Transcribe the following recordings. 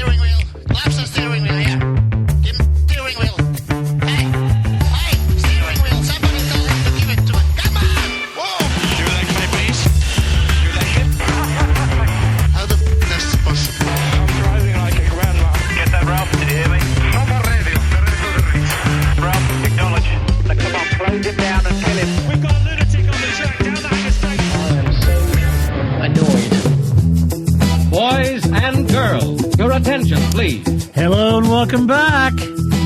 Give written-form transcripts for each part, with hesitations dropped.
steering wheel. Lapse the steering wheel, yeah. Give him steering wheel. Hey, steering wheel. Somebody tell him to give it to him. Come on! Whoa! Your leg, my please. Your leg. How the f*** is that possible? I'm driving like a grandma. Get that, Ralph? Did you hear me? Proper radio. Ralph, acknowledge. Now, come on, close him down and kill him. We've got a lunatic on the track. Down that interstate. I am so annoyed. Boys and girls, your attention, please. Hello and welcome back.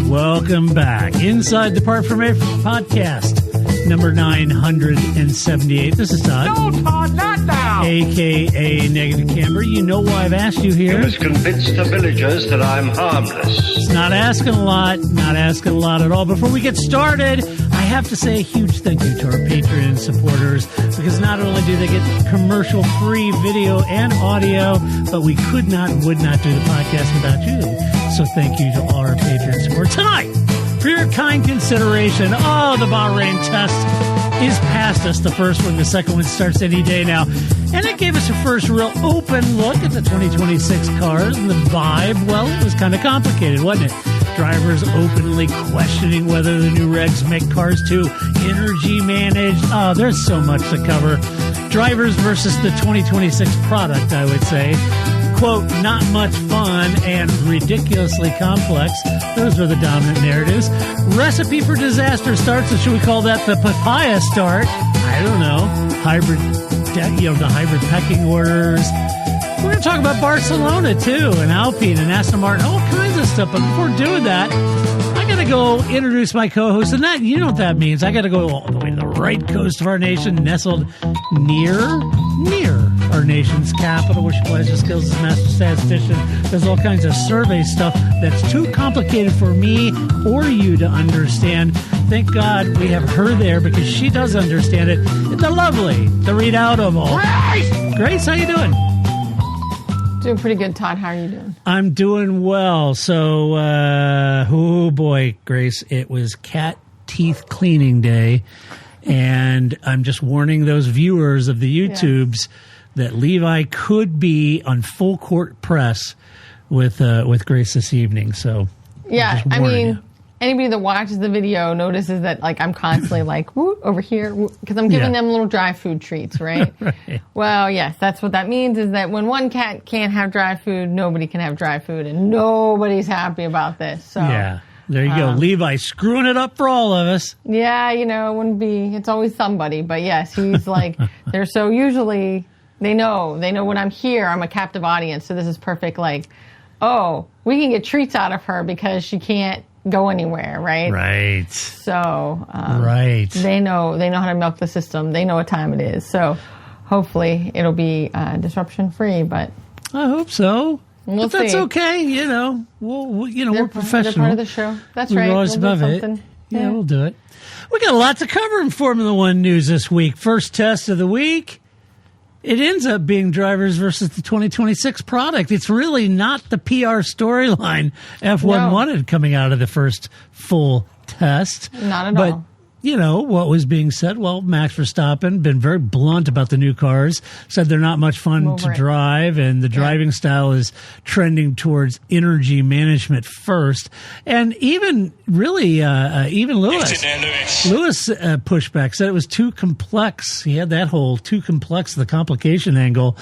Welcome back. Inside the Part From April podcast, number 978. This is Todd. No, Todd, not now. A.K.A. Negative Camber. You know why I've asked you here. You must convince the villagers that I'm harmless. It's not asking a lot. Not asking a lot at all. Before we get started, I have to say a huge thank you to our Patreon supporters, because not only do they get commercial-free video and audio, but we could not and would not do the podcast without you. So thank you to all our Patreon support. Tonight, for your kind consideration, the Bahrain test is past us. The first one, the second one starts any day now. And it gave us a first real open look at the 2026 cars and the vibe. Well, it was kind of complicated, wasn't it? Drivers openly questioning whether the new regs make cars too energy managed. Oh, there's so much to cover. Drivers versus the 2026 product, I would say. Quote, not much fun and ridiculously complex. Those are the dominant narratives. Recipe for disaster starts, or should we call that the papaya start? I don't know. The hybrid pecking orders. We're going to talk about Barcelona, too, and Alpine and Aston Martin, all kinds of stuff. But before doing that, I got to go introduce my co-host. And that, you know what that means. I got to go all the way to the right coast of our nation, nestled near our nation's capital, where she applies her skills as a master statistician. There's all kinds of survey stuff that's too complicated for me or you to understand. Thank God we have her there, because she does understand it. The lovely, the readout of all. Grace, how you doing? Doing pretty good, Todd. How are you doing? I'm doing well. So, oh boy, Grace, it was cat teeth cleaning day. And I'm just warning those viewers of the YouTubes that Levi could be on full court press with Grace this evening. So yeah, I mean, anybody that watches the video notices that I'm constantly woo, over here, because I'm giving them little dry food treats, right? Right? Well, yes, that's what that means, is that when one cat can't have dry food, nobody can have dry food, and nobody's happy about this. So yeah. There you go. Levi screwing it up for all of us. Yeah, it wouldn't be, it's always somebody. But yes, he's they're so usually, they know when I'm here, I'm a captive audience. So this is perfect. We can get treats out of her because she can't go anywhere, right? Right. So, right. They know how to milk the system. They know what time it is. So hopefully it'll be disruption free, but I hope so. We'll but that's see. okay, we're professional. They're part of the show. That's we're right. always above it. Yeah, we'll do it. We got a lot to cover in Formula One news this week. First test of the week. It ends up being drivers versus the 2026 product. It's really not the PR storyline F1 wanted coming out of the first full test. Not at all. What was being said? Well, Max Verstappen been very blunt about the new cars, said they're not much fun to drive, and the driving style is trending towards energy management first. And even really, even Lewis pushed back, said it was too complex. He had that whole too complex, the complication angle,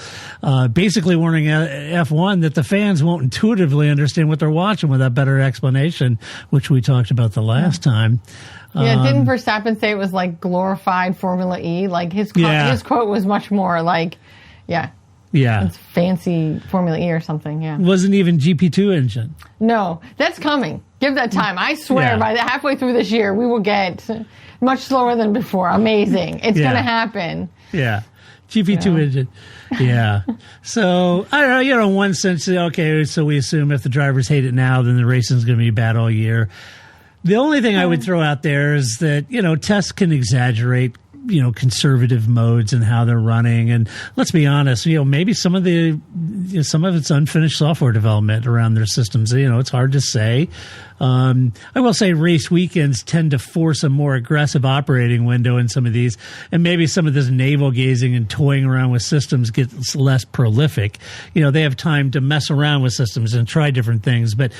basically warning F1 that the fans won't intuitively understand what they're watching without better explanation, which we talked about the last time. Yeah, didn't Verstappen say it was glorified Formula E? His quote was much more it's fancy Formula E or something, yeah. Wasn't even GP2 engine. No, that's coming. Give that time. I swear by halfway through this year, we will get much slower than before. Amazing. It's going to happen. Yeah. GP2 engine. Yeah. So, I don't know, in one sense, okay, so we assume if the drivers hate it now, then the racing's going to be bad all year. The only thing I would throw out there is that, tests can exaggerate conservative modes and how they're running. And let's be honest, maybe some of it's unfinished software development around their systems. It's hard to say. I will say race weekends tend to force a more aggressive operating window in some of these, and maybe some of this navel gazing and toying around with systems gets less prolific. They have time to mess around with systems and try different things, but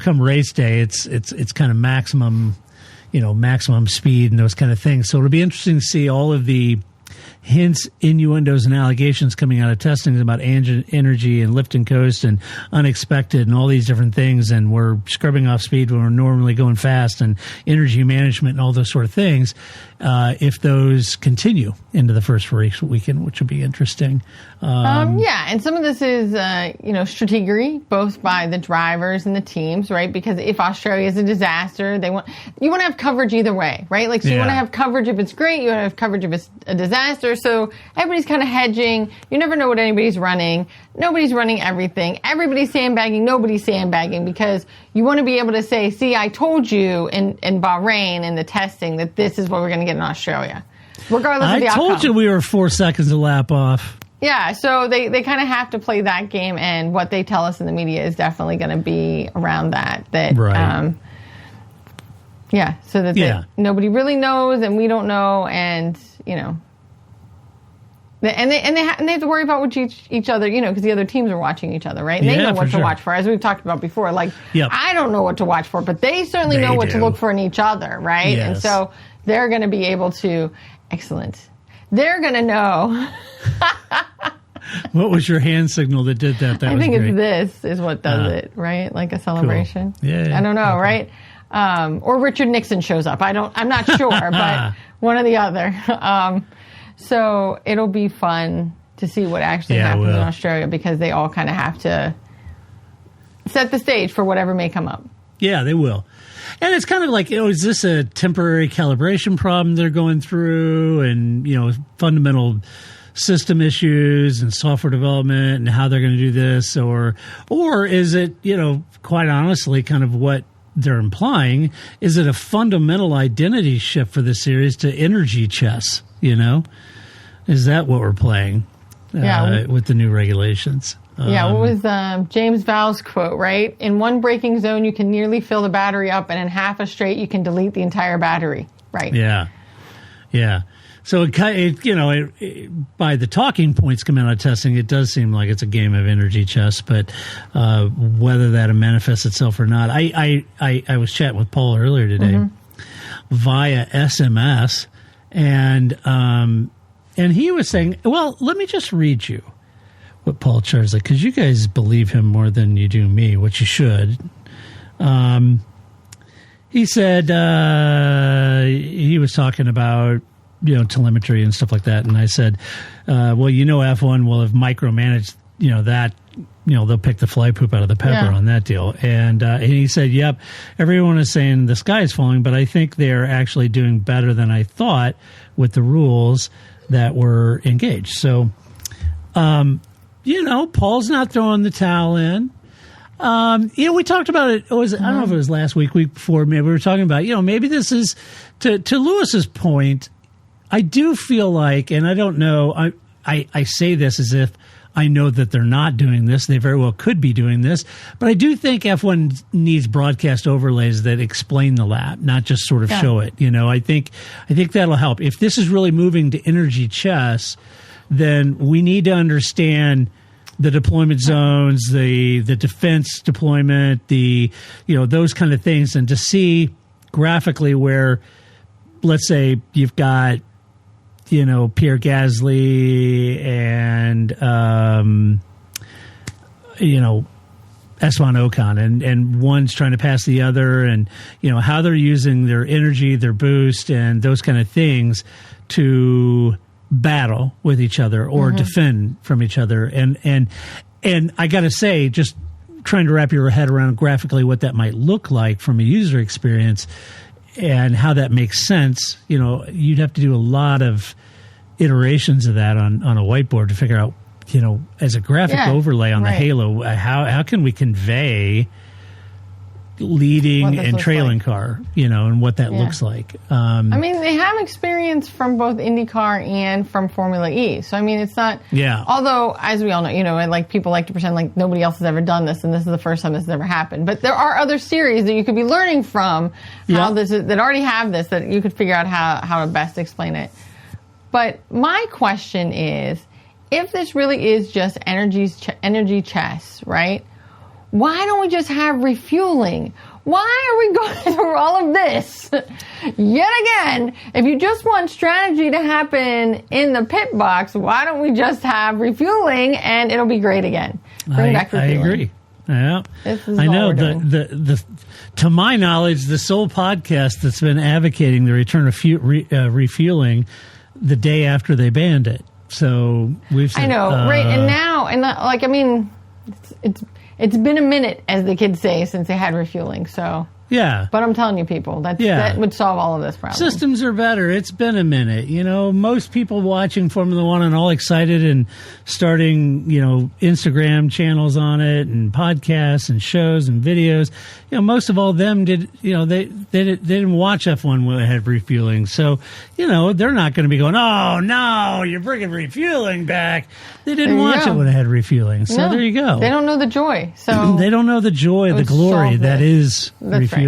come race day, it's kind of maximum speed and those kind of things. So it'll be interesting to see all of the hints, innuendos, and allegations coming out of testing about energy and lift and coast and unexpected and all these different things. And we're scrubbing off speed when we're normally going fast, and energy management and all those sort of things. If those continue into the first race weekend, which will be interesting. And some of this is, strategery, both by the drivers and the teams, right? Because if Australia is a disaster, you want to have coverage either way, right? Like, so you want to have coverage if it's great, you want to have coverage if it's a disaster. So everybody's kind of hedging. You never know what anybody's running. Nobody's running everything. Everybody's sandbagging. Nobody's sandbagging, because you want to be able to say, see, I told you in Bahrain in the testing that this is what we're going to get in Australia, regardless of the outcome. I told you we were 4 seconds a lap off. Yeah, so they kind of have to play that game, and what they tell us in the media is definitely going to be around that. Right. So that nobody really knows, and we don't know, and they have to worry about what each other, because the other teams are watching each other, right? And they know what to watch for, as we've talked about before. Like, I don't know what to watch for, but they certainly know what to look for in each other, right? Yes. And so they're going to be able to, excellent. They're going to know. What was your hand signal that did that? I think it's this is what does it, right? Like a celebration. Cool. Yeah. I don't know, right? Or Richard Nixon shows up. I'm not sure, but one or the other. So it'll be fun to see what actually happens in Australia, because they all kind of have to set the stage for whatever may come up. Yeah, they will. And it's kind of like, is this a temporary calibration problem they're going through, and, fundamental system issues and software development and how they're going to do this, or is it, quite honestly, kind of what they're implying, is it a fundamental identity shift for the series to energy chess, Is that what we're playing with the new regulations? What was James Val's quote, right? In one braking zone, you can nearly fill the battery up, and in half a straight, you can delete the entire battery, right? Yeah. So, by the talking points coming out of testing, it does seem like it's a game of energy chess, but whether that manifests itself or not, I was chatting with Paul earlier today via SMS, and he was saying, well, let me just read you what Paul charged, because you guys believe him more than you do me, which you should. He said he was talking about telemetry and stuff like that, and I said, well, F1 will have micromanaged that. They'll pick the fly poop out of the pepper on that deal. And he said, yep, everyone is saying the sky is falling, but I think they're actually doing better than I thought with the rules that were engaged. So, Paul's not throwing the towel in. We talked about it. I don't know if it was last week before. Maybe we were talking about, maybe this is to Lewis's point. I do feel like, and I don't know, I say this as if I know that they're not doing this. They very well could be doing this. But I do think F1 needs broadcast overlays that explain the lap, not just sort of show it. I think that'll help. If this is really moving to energy chess, then we need to understand the deployment zones, the defense deployment, those kind of things, and to see graphically where, let's say, you've got Pierre Gasly and Esteban Ocon, and one's trying to pass the other, and how they're using their energy, their boost, and those kind of things to battle with each other or defend from each other. And I got to say, just trying to wrap your head around graphically what that might look like from a user experience and how that makes sense, you'd have to do a lot of iterations of that on a whiteboard to figure out, as a graphic overlay on the halo, how can we convey leading What this and looks trailing like. car, and what that Yeah. looks like. I mean, they have experience from both IndyCar and from Formula E. So, I mean, it's not... Yeah. Although, as we all know, and like people like to pretend like nobody else has ever done this and this is the first time this has ever happened. But there are other series that you could be learning from that already have this, that you could figure out how to best explain it. But my question is, if this really is just energy chess, right? Why don't we just have refueling? Why are we going through all of this? Yet again, if you just want strategy to happen in the pit box, why don't we just have refueling and it'll be great again? Bring back refueling. I agree. Yeah. This is I all know we're doing. the to my knowledge, the sole podcast that's been advocating the return of refueling the day after they banned it. So we've said, I know, right? And now, I mean, it's been a minute, as the kids say, since they had refueling. So yeah. But I'm telling you, people, that would solve all of this problem. Systems are better. It's been a minute. Most people watching Formula One and all excited and starting, Instagram channels on it and podcasts and shows and videos. Most of all them did, they didn't watch F1 when it had refueling. So, they're not going to be going, oh, no, you're bringing refueling back. They didn't watch it when it had refueling. So there you go. They don't know the joy. So they don't know the joy, the glory that is refueling.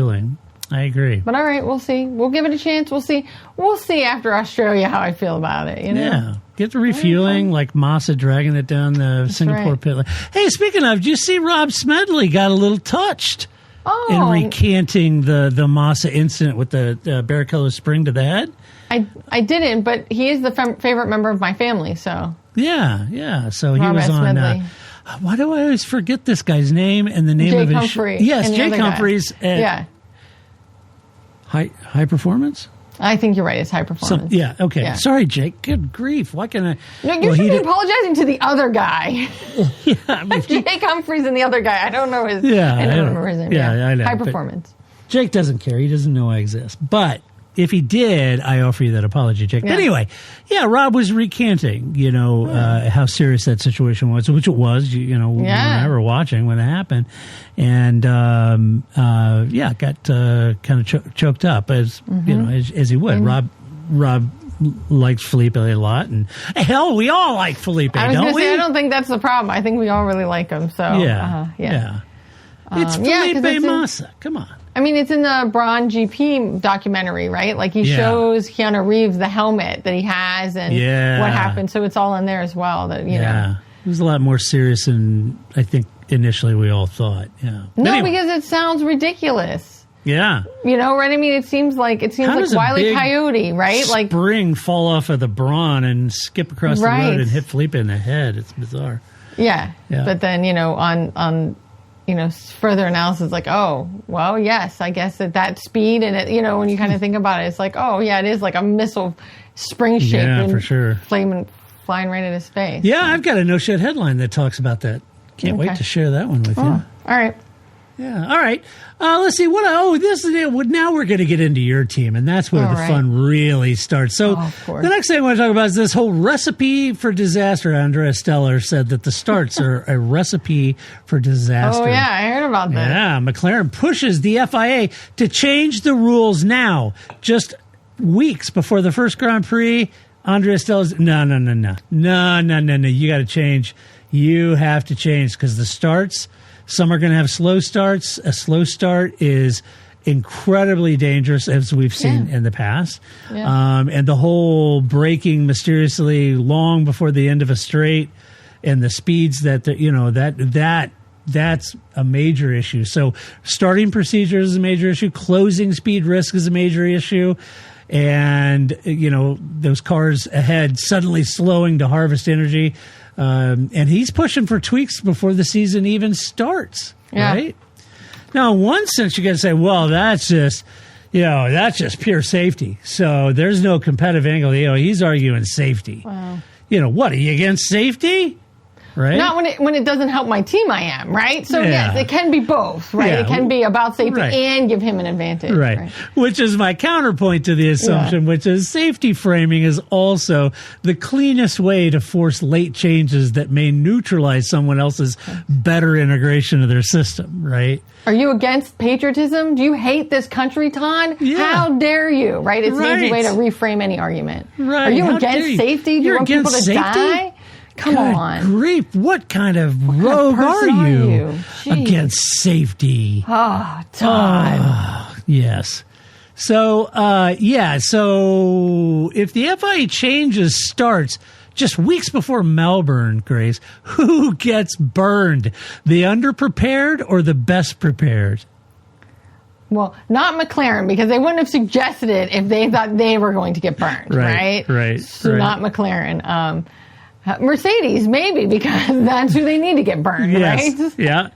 I agree. But all right, we'll see. We'll give it a chance. We'll see. We'll see after Australia how I feel about it. Yeah. Get the refueling, like Massa dragging it down the Singapore pit lane. Hey, speaking of, did you see Rob Smedley got a little touched in recanting the Massa incident with the Barrichello spring to the head? I didn't, but he is the favorite member of my family, so. Yeah. So he Rob was on. Smedley. Why do I always forget this guy's name and the name Jake of his Humphrey. Yes, and the Jake other guy. Humphreys. Yeah. High performance? I think you're right. It's high performance. Okay. Yeah. Sorry, Jake. Good grief. Why can I? No, you should be apologizing to the other guy. Yeah, I mean, Jake Humphreys and the other guy. I don't know his. Yeah, I don't remember his name. Yeah, I know. High but performance. Jake doesn't care. He doesn't know I exist. But if he did, I offer you that apology, Jake. Yeah. But anyway, Rob was recanting, how serious that situation was, which it was, when I were watching when it happened. And, got kind of choked up as he would. Rob likes Felipe a lot. And hell, we all like Felipe, I was don't going to we? say, I don't think that's the problem. I think we all really like him. So, Yeah. It's Felipe Massa. Come on. I mean, it's in the Braun GP documentary, right? Like he shows Keanu Reeves the helmet that he has and what happened. So it's all in there as well. That know. It was a lot more serious than I think initially we all thought. Yeah. No, anyway. because it sounds ridiculous. Yeah. Right? I mean, it seems like Wile E. Coyote, right? Like spring fall off of the Braun and skip across the road and hit Felipe in the head. It's bizarre. Yeah. But then on further analysis, like, oh, well, yes, I guess at that speed and it, when you kind of think about it, it's like, oh, yeah, it is like a missile spring shape. Yeah, for sure. Flying right at his face. Yeah, I've got a no shit headline that talks about that. Can't wait to share that one with you. All right. Yeah. All right. Let's see. This is it. Now we're going to get into your team, and that's where the fun really starts. So the next thing I want to talk about is this whole recipe for disaster. Andrea Steller said that the starts are a recipe for disaster. Oh, yeah. I heard about that. Yeah. McLaren pushes the FIA to change the rules now, just weeks before the first Grand Prix. Andrea Steller's, no. You got to change. You have to change because the starts, some are going to have slow starts. A slow start is incredibly dangerous, as we've seen in the past. Yeah. And the whole braking mysteriously long before the end of a straight and the speeds that, that's a major issue. So starting procedures is a major issue. Closing speed risk is a major issue. And, those cars ahead suddenly slowing to harvest energy. And he's pushing for tweaks before the season even starts, right? Now, in one sense, you got to say, well, that's just pure safety. So there's no competitive angle. He's arguing safety. Wow. What, are you against safety? right? Not when it doesn't help my team, I am, right? So, Yeah. yes, it can be both, right? Yeah. It can be about safety Right. and give him an advantage. Right. Which is my counterpoint to the assumption, which is safety framing is also the cleanest way to force late changes that may neutralize someone else's better integration of their system, right? Are you against patriotism? Do you hate this country, Todd? Yeah. How dare you, right? It's an easy way to Right. reframe any argument. Right. Are you How dare against you? safety? Do you You're want people to against safety? die? Come Good on. grief, what kind of kind of rogue person are are you, you? Jeez. against safety? Oh, Todd. Yes. So, so if the FIA changes starts just weeks before Melbourne, Grace, who gets burned? The underprepared or the best prepared? Well, not McLaren, because they wouldn't have suggested it if they thought they were going to get burned, right? Right. So not McLaren. Mercedes, maybe, because that's who they need to get burned, Yes. right?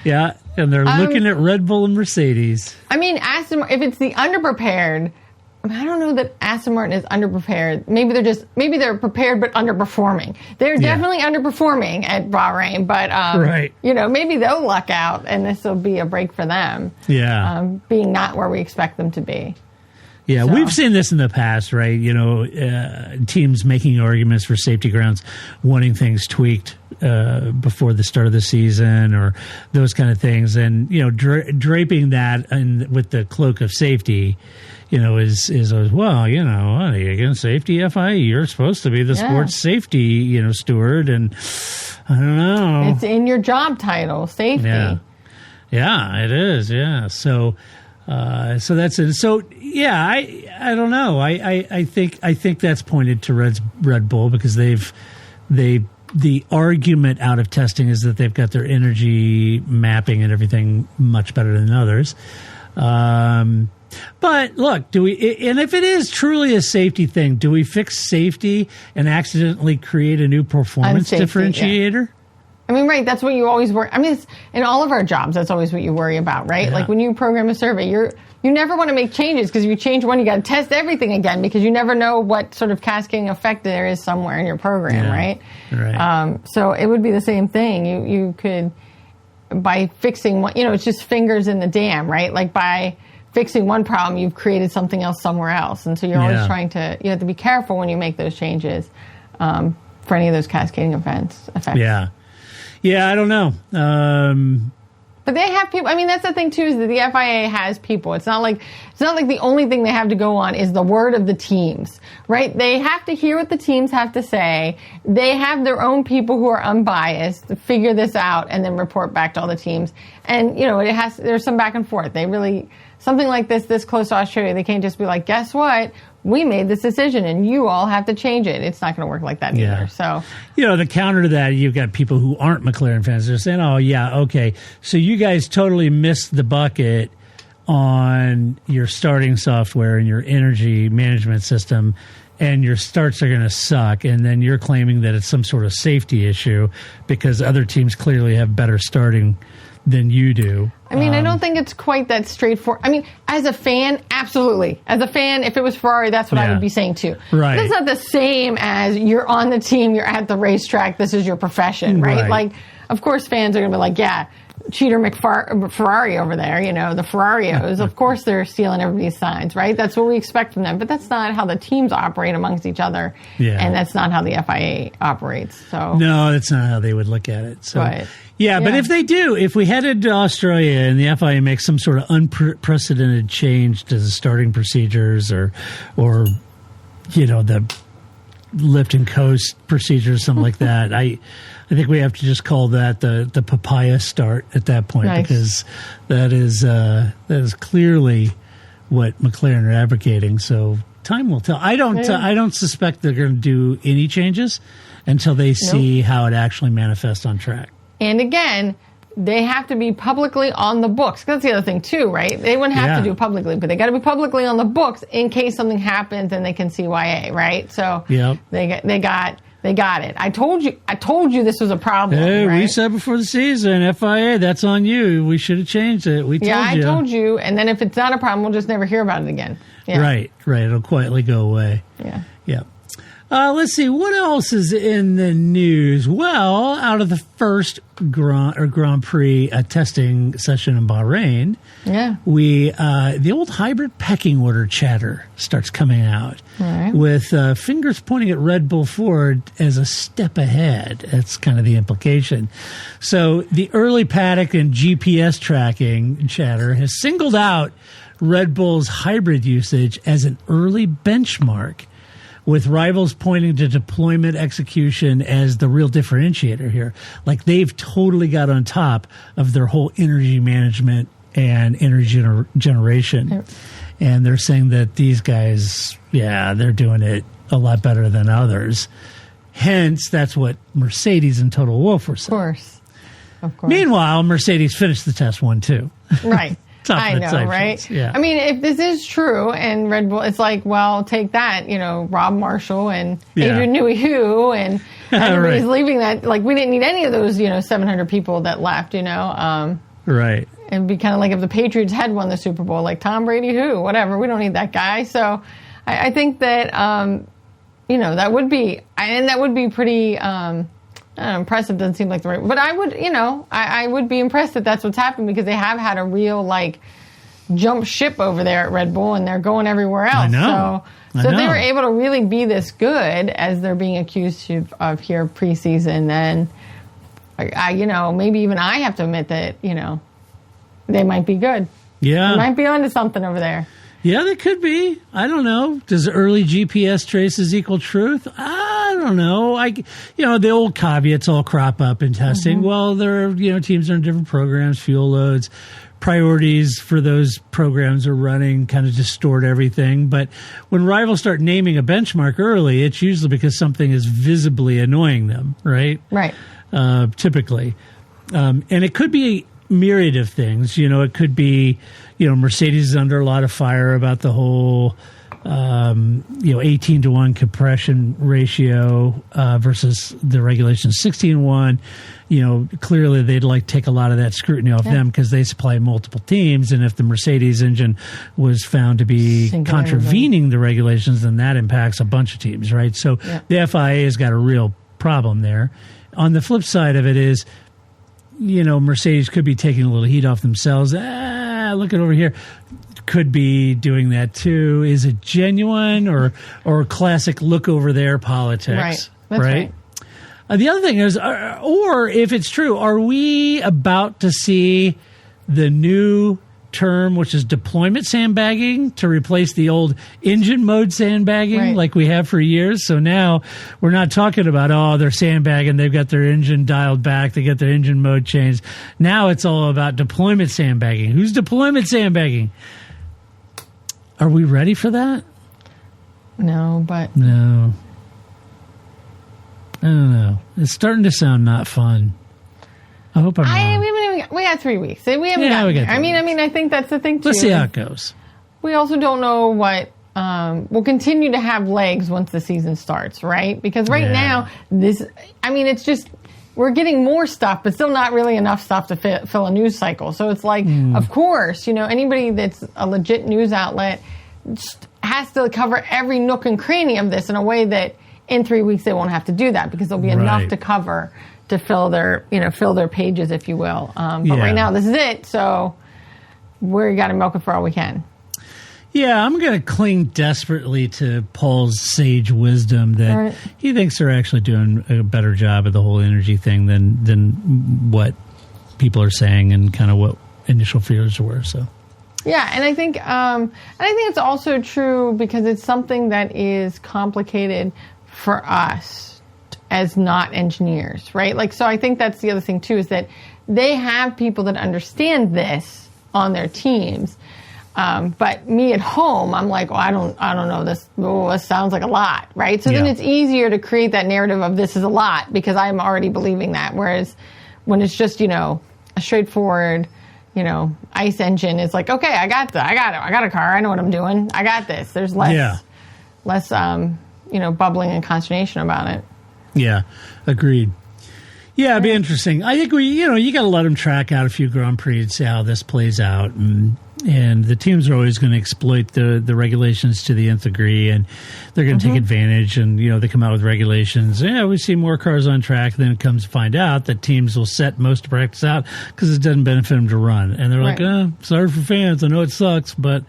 Yeah. And they're looking at Red Bull and Mercedes. I mean, if it's the underprepared, I don't know that Aston Martin is underprepared. Maybe they're prepared but underperforming. They're definitely underperforming at Bahrain, but Right. maybe they'll luck out and this will be a break for them. Yeah. Being not where we expect them to be. Yeah, So. we've seen this in the past, right? Teams making arguments for safety grounds, wanting things tweaked before the start of the season or those kind of things. And, draping that with the cloak of safety, is well, are you against safety, FIA? You're supposed to be the sports safety, steward. And I don't know. It's in your job title, safety. Yeah, it is. Yeah. So that's it. So yeah, I don't know. I think that's pointed to Red Bull because the argument out of testing is that they've got their energy mapping and everything much better than others. But look, and if it is truly a safety thing, do we fix safety and accidentally create a new performance Unsafety, differentiator? I mean, right, that's what you always worry. I mean, it's, in all of our jobs, that's always what you worry about, right? Yeah. Like when you program a survey, you never want to make changes because if you change one, you got to test everything again because you never know what sort of cascading effect there is somewhere in your program, right? Right. So it would be the same thing. You could, by fixing one, it's just fingers in the dam, right? Like by fixing one problem, you've created something else somewhere else. And so you're always you have to be careful when you make those changes for any of those cascading effects. Yeah. Yeah, I don't know. But they have people. I mean, that's the thing too, is that the FIA has people. It's not like the only thing they have to go on is the word of the teams, right? They have to hear what the teams have to say. They have their own people who are unbiased to figure this out and then report back to all the teams. And there's some back and forth. They really, something like this close to Australia, they can't just be like, guess what? We made this decision and you all have to change it. It's not going to work like that either. So, the counter to that, you've got people who aren't McLaren fans. They're saying, oh, yeah, okay. So you guys totally missed the bucket on your starting software and your energy management system, and your starts are going to suck. And then you're claiming that it's some sort of safety issue because other teams clearly have better starting than you do. I mean, I don't think it's quite that straightforward. I mean, as a fan, absolutely. As a fan, if it was Ferrari, that's what I would be saying too. Right. That's not the same as you're on the team, you're at the racetrack, this is your profession, right? Like, of course, fans are going to be like, yeah, cheater Ferrari over there, the Ferrarios. Of course, they're stealing everybody's signs, right? That's what we expect from them. But that's not how the teams operate amongst each other. Yeah. And that's not how the FIA operates. So no, that's not how they would look at it. So. But, but if we headed to Australia and the FIA makes some sort of unprecedented change to the starting procedures or the lift and coast procedures, something like that, I think we have to just call that the papaya start at that point. Nice. Because that is clearly what McLaren are advocating. So time will tell. I don't suspect they're going to do any changes until they see how it actually manifests on track. And again, they have to be publicly on the books. That's the other thing too, right? They wouldn't have to do it publicly, but they got to be publicly on the books in case something happens and they can CYA, right? So they got it. I told you this was a problem. Hey, right? we said before the season, FIA, that's on you. We should have changed it. We told you. I told you. And then if it's not a problem, we'll just never hear about it again. Yeah. Right. It'll quietly go away. Yeah. Yeah. Let's see, what else is in the news? Well, out of the first Grand Prix testing session in Bahrain, the old hybrid pecking order chatter starts coming out, with fingers pointing at Red Bull Ford as a step ahead. That's kind of the implication. So the early paddock and GPS tracking chatter has singled out Red Bull's hybrid usage as an early benchmark, with rivals pointing to deployment execution as the real differentiator here. Like, they've totally got on top of their whole energy management and energy generation. And they're saying that these guys, they're doing it a lot better than others. Hence, that's what Mercedes and Total Wolff were saying. Of course. Meanwhile, Mercedes finished the test 1-2. Right. I know, right? Yeah. I mean, if this is true and Red Bull, it's like, well, take that, Rob Marshall and Adrian Newey who, and everybody's leaving that. Like, we didn't need any of those, 700 people that left, Right. It'd be kind of like if the Patriots had won the Super Bowl, like Tom Brady who, whatever. We don't need that guy. So I think that, that would be pretty, impressive doesn't seem like the right, but I would, I would be impressed that that's what's happened, because they have had a real jump ship over there at Red Bull, and they're going everywhere else. I know. So if they were able to really be this good as they're being accused of here preseason, then maybe even I have to admit that they might be good. Yeah, they might be onto something over there. Yeah, they could be. I don't know. Does early GPS traces equal truth? I don't know. The old caveats all crop up in testing. Mm-hmm. Well, there are, teams are in different programs, fuel loads, priorities for those programs are running, kind of distort everything. But when rivals start naming a benchmark early, it's usually because something is visibly annoying them, right? Right. Typically. And it could be a myriad of things. It could be, Mercedes is under a lot of fire about the whole, 18-to-1 compression ratio versus the regulation 16-1. Clearly they'd take a lot of that scrutiny off them, because they supply multiple teams. And if the Mercedes engine was found to be contravening the regulations, then that impacts a bunch of teams, right? So the FIA has got a real problem there. On the flip side of it is, Mercedes could be taking a little heat off themselves. Look at over here. Could be doing that too. Is it genuine or classic look over there politics? Right. That's right. The other thing is, or if it's true, are we about to see the new term, which is deployment sandbagging, to replace the old engine mode sandbagging like we have for years? So now we're not talking about, they're sandbagging, they've got their engine dialed back, they get their engine mode changed. Now it's all about deployment sandbagging. Who's deployment sandbagging? Are we ready for that? No. I don't know. It's starting to sound not fun. I hope I'm wrong. We got 3 weeks. We haven't gotten there. I mean, I think that's the thing too. Let's see how it goes. We also don't know what will continue to have legs once the season starts, right? Because now, it's just, we're getting more stuff, but still not really enough stuff to fill a news cycle. So it's like, of course, anybody that's a legit news outlet has to cover every nook and cranny of this in a way that in 3 weeks they won't have to do that, because there'll be enough to cover to fill their pages, if you will. But right now, this is it. So we got to milk it for all we can. Yeah, I'm going to cling desperately to Paul's sage wisdom that he thinks they're actually doing a better job of the whole energy thing than what people are saying and kind of what initial fears were. So. Yeah, and I think it's also true because it's something that is complicated for us as not engineers, right? So I think that's the other thing too, is that they have people that understand this on their teams. But me at home, I'm like, I don't know this. This sounds like a lot, right? So then it's easier to create that narrative of this is a lot because I'm already believing that. Whereas when it's just, a straightforward, ICE engine, it's like, okay, I got it. I got a car. I know what I'm doing. I got this. There's less, bubbling and consternation about it. Yeah, agreed. Yeah, it'd be interesting. I think you got to let them track out a few Grand Prix and see how this plays out. And the teams are always going to exploit the regulations to the nth degree, and they're going to take advantage. And, they come out with regulations. Yeah, we see more cars on track. Then it comes to find out that teams will set most of practice out because it doesn't benefit them to run. And they're like, sorry for fans. I know it sucks, but...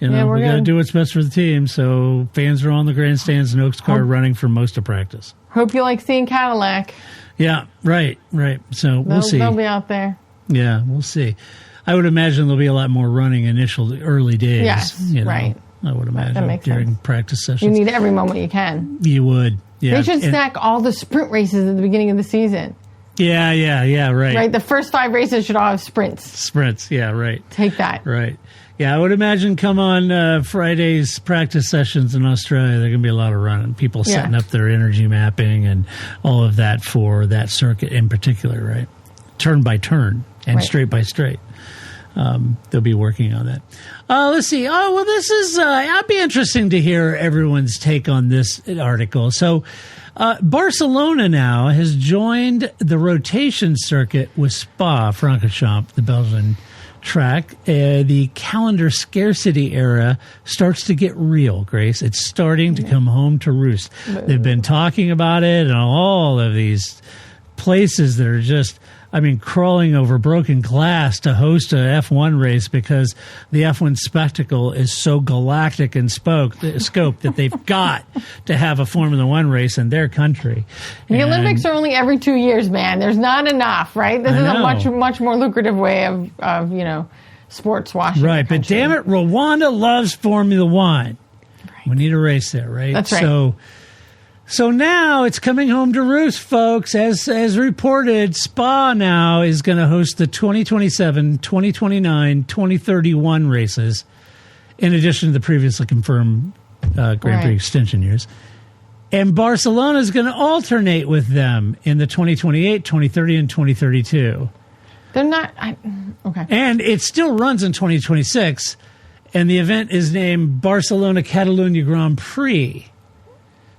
we got to do what's best for the team. So fans are on the grandstands and Oak's car running for most of practice. Hope you like seeing Cadillac. Yeah, right. So we'll see. They'll be out there. Yeah, we'll see. I would imagine there'll be a lot more running early days. Yes, right. I would imagine that makes during sense. Practice sessions. You need every moment you can. You would. Yeah. They should stack all the sprint races at the beginning of the season. Yeah, right. Right, the first 5 races should all have sprints. Sprints, yeah, right. Take that. Right. Yeah, I would imagine come on Friday's practice sessions in Australia, there are going to be a lot of running. People setting up their energy mapping and all of that for that circuit in particular, right? Turn by turn and straight by straight. They'll be working on that. Let's see. Oh, well, this is, it'll be interesting to hear everyone's take on this article. So, Barcelona now has joined the rotation circuit with Spa-Francorchamps, the Belgian track. The calendar scarcity era starts to get real, Grace. It's starting to come home to roost. They've been talking about it and all of these places that are just, crawling over broken glass to host a F1 race because the F1 spectacle is so galactic in scope that they've got to have a Formula One race in their country. The Olympics are only every 2 years, man. There's not enough, right? This is a much more lucrative way of sports washing. Right, but damn it, Rwanda loves Formula One. Right. We need a race there, right? That's right. So now it's coming home to roost, folks. As reported, Spa now is going to host the 2027, 2029, 2031 races, in addition to the previously confirmed Grand Prix extension years. And Barcelona is going to alternate with them in the 2028, 2030, and 2032. They're not... okay. And it still runs in 2026, and the event is named Barcelona Catalunya Grand Prix.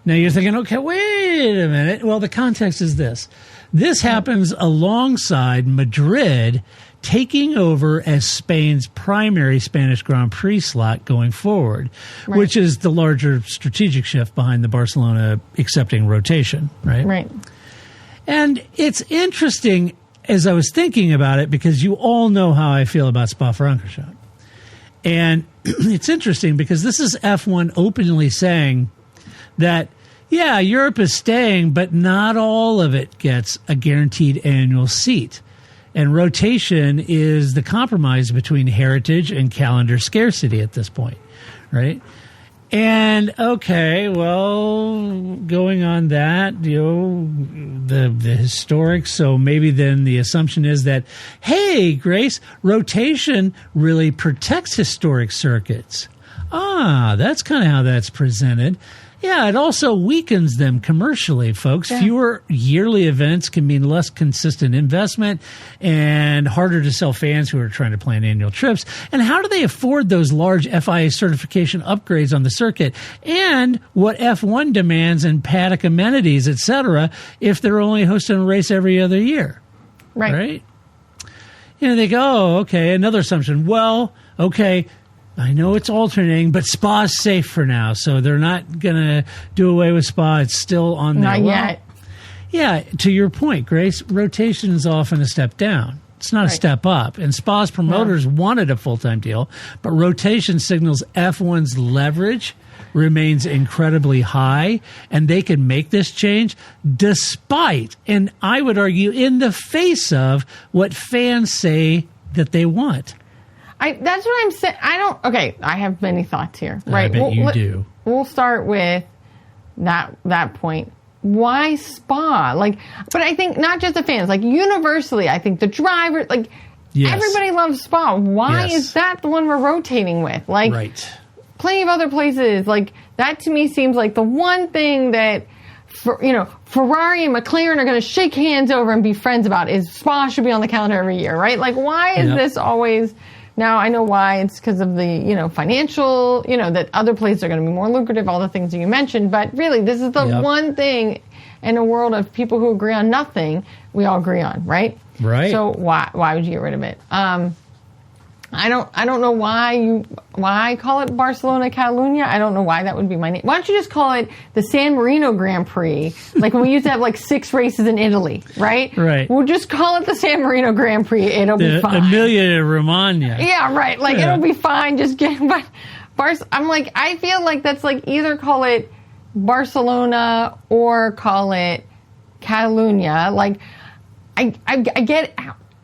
Now you're thinking, okay, wait a minute. Well, the context is this. This happens alongside Madrid taking over as Spain's primary Spanish Grand Prix slot going forward, which is the larger strategic shift behind the Barcelona accepting rotation, right? Right. And it's interesting as I was thinking about it because you all know how I feel about Spa-Francorchamps. And it's interesting because this is F1 openly saying that, yeah, Europe is staying, but not all of it gets a guaranteed annual seat. And rotation is the compromise between heritage and calendar scarcity at this point, right? And, okay, well, going on that, the historic, so maybe then the assumption is that, hey, Grace, rotation really protects historic circuits. That's kind of how that's presented. Yeah, it also weakens them commercially, folks. Yeah. Fewer yearly events can mean less consistent investment and harder to sell fans who are trying to plan annual trips. And how do they afford those large FIA certification upgrades on the circuit and what F1 demands and paddock amenities, et cetera, if they're only hosting a race every other year? Right? They go, oh, okay, another assumption. Well, okay, I know it's alternating, but Spa's safe for now, so they're not going to do away with Spa. It's still on there. Not yet. Yeah, to your point, Grace, rotation is often a step down. It's not a step up. And Spa's promoters wanted a full-time deal, but rotation signals F1's leverage remains incredibly high, and they can make this change despite, and I would argue, in the face of what fans say that they want. That's what I'm saying. I have many thoughts here. Right? I bet you do. We'll start with that point. Why Spa? But I think not just the fans, universally, I think the drivers, everybody loves Spa. Why is that the one we're rotating with? Right. Plenty of other places. That to me seems like the one thing that, Ferrari and McLaren are going to shake hands over and be friends about is Spa should be on the calendar every year, right? Why is this always... Now, I know why. It's because of the, financial, that other places are going to be more lucrative, all the things that you mentioned. But really, this is the one thing in a world of people who agree on nothing, we all agree on, right? Right. So why would you get rid of it? I don't know why I call it Barcelona Catalunya. I don't know why that would be my name. Why don't you just call it the San Marino Grand Prix? Like when we used to have like 6 races in Italy, right? Right. We'll just call it the San Marino Grand Prix. It'll be fine. Emilia Romagna. Yeah, right. Like it'll be fine. Just get, but I'm like, I feel like that's like either call it Barcelona or call it Catalunya. Like I get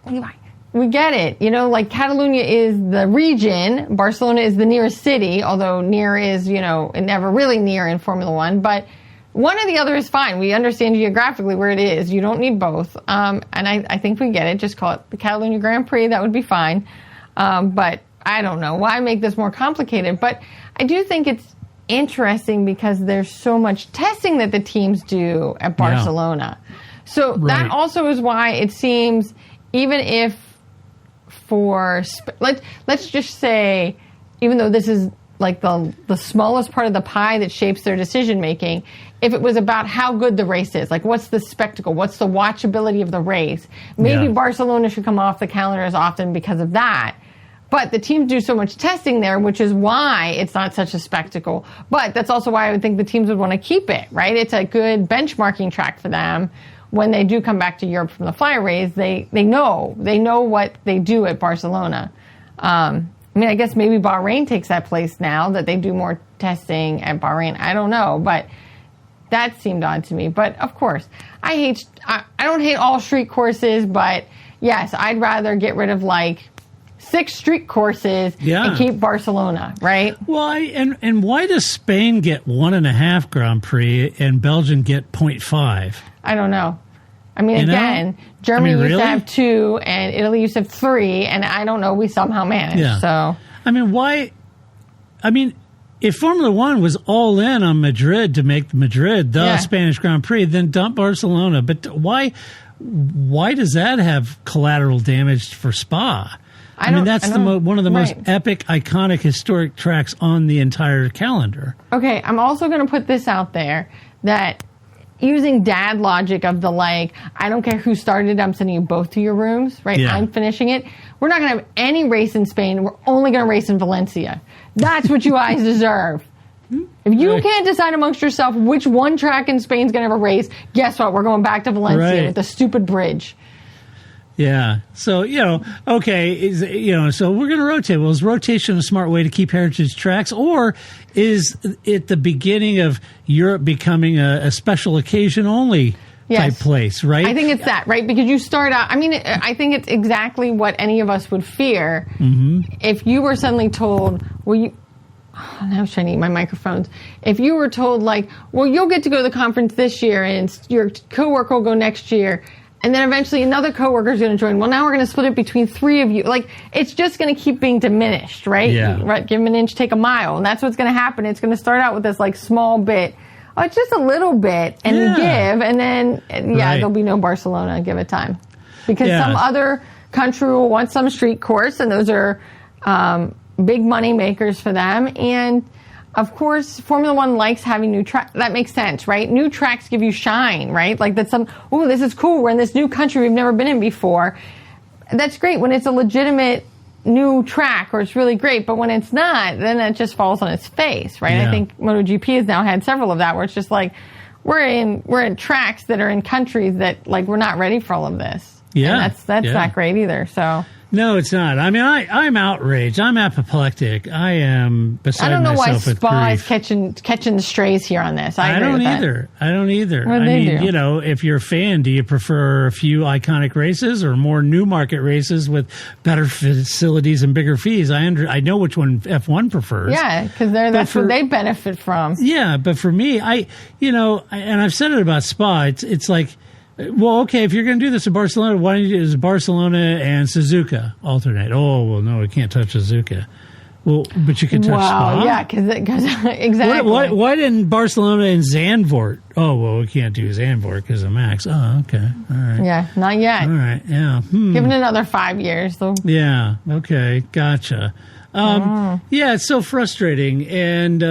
Levi. We get it. You know, like Catalonia is the region. Barcelona is the nearest city, although near is, never really near in Formula One. But one or the other is fine. We understand geographically where it is. You don't need both. And I think we get it. Just call it the Catalonia Grand Prix. That would be fine. But I don't know. Why make this more complicated? But I do think it's interesting because there's so much testing that the teams do at Barcelona. Yeah. So that also is why it seems, even if let's just say, even though this is like the smallest part of the pie that shapes their decision making, if it was about how good the race is, like what's the spectacle, what's the watchability of the race, maybe Barcelona should come off the calendar as often because of that. But the teams do so much testing there, which is why it's not such a spectacle. But that's also why I would think the teams would want to keep it, right? It's a good benchmarking track for them. When they do come back to Europe from the Flyer Race, they know what they do at Barcelona. I mean, I guess maybe Bahrain takes that place now that they do more testing at Bahrain. I don't know, but that seemed odd to me. But of course, I don't hate all street courses, but yes, I'd rather get rid of like 6 street courses and keep Barcelona, right? Well, and why does Spain get 1.5 Grand Prix and Belgium get 0.5? I don't know. I mean, Germany used to have 2 and Italy used to have 3, and I don't know, we somehow managed. Yeah. So I mean, why? I mean, if Formula One was all in on Madrid to make Madrid the Spanish Grand Prix, then dump Barcelona. But why does that have collateral damage for Spa? I mean, that's one of the most epic, iconic, historic tracks on the entire calendar. Okay, I'm also going to put this out there that using dad logic of the like, I don't care who started it, I'm sending you both to your rooms, right? Yeah. I'm finishing it. We're not going to have any race in Spain. We're only going to race in Valencia. That's what you guys deserve. If you can't decide amongst yourself which one track in Spain is going to have a race, guess what? We're going back to Valencia with the stupid bridge. Yeah. So, okay, so we're going to rotate. Well, is rotation a smart way to keep heritage tracks, or is it the beginning of Europe becoming a special occasion only type place, right? I think it's that, right? Because you start out, I mean, I think it's exactly what any of us would fear if you were suddenly told, now I was trying to eat my microphones. If you were told, like, well, you'll get to go to the conference this year and your coworker will go next year, and then eventually another coworker is going to join. Well, now we're going to split it between 3 of you. Like, it's just going to keep being diminished, right? Yeah. Right. Give them an inch, take a mile. And that's what's going to happen. It's going to start out with this, like, small bit. Oh, it's just a little bit. And give. And then, there'll be no Barcelona. Give it time. Because some other country will want some street course. And those are big money makers for them. And, of course, Formula One likes having new tracks. That makes sense, right? New tracks give you shine, right? Like that's this is cool. We're in this new country we've never been in before. That's great when it's a legitimate new track or it's really great. But when it's not, then it just falls on its face, right? Yeah. I think MotoGP has now had several of that where it's just like we're in tracks that are in countries that like we're not ready for all of this. Yeah, and that's not great either. So. No, it's not. I mean, I'm outraged. I'm apoplectic. I am beside myself with grief. I don't know why Spa is catching the strays here on this. I don't either. I don't either. Well, I mean, if you're a fan, do you prefer a few iconic races or more new market races with better facilities and bigger fees? I know which one F1 prefers. Yeah, because that's what they benefit from. Yeah, but for me, and I've said it about Spa. It's like. Well, okay, if you're going to do this in Barcelona, why don't you do Barcelona and Suzuka alternate? Oh, well, no, we can't touch Suzuka. Well, but you can touch Spa. Yeah, because exactly. Why didn't Barcelona and Zandvoort? Oh, well, we can't do Zandvoort because of Max. Oh, okay, all right. Yeah, not yet. All right, yeah. Give it another 5 years, though. Yeah, okay, gotcha. Yeah, it's so frustrating, and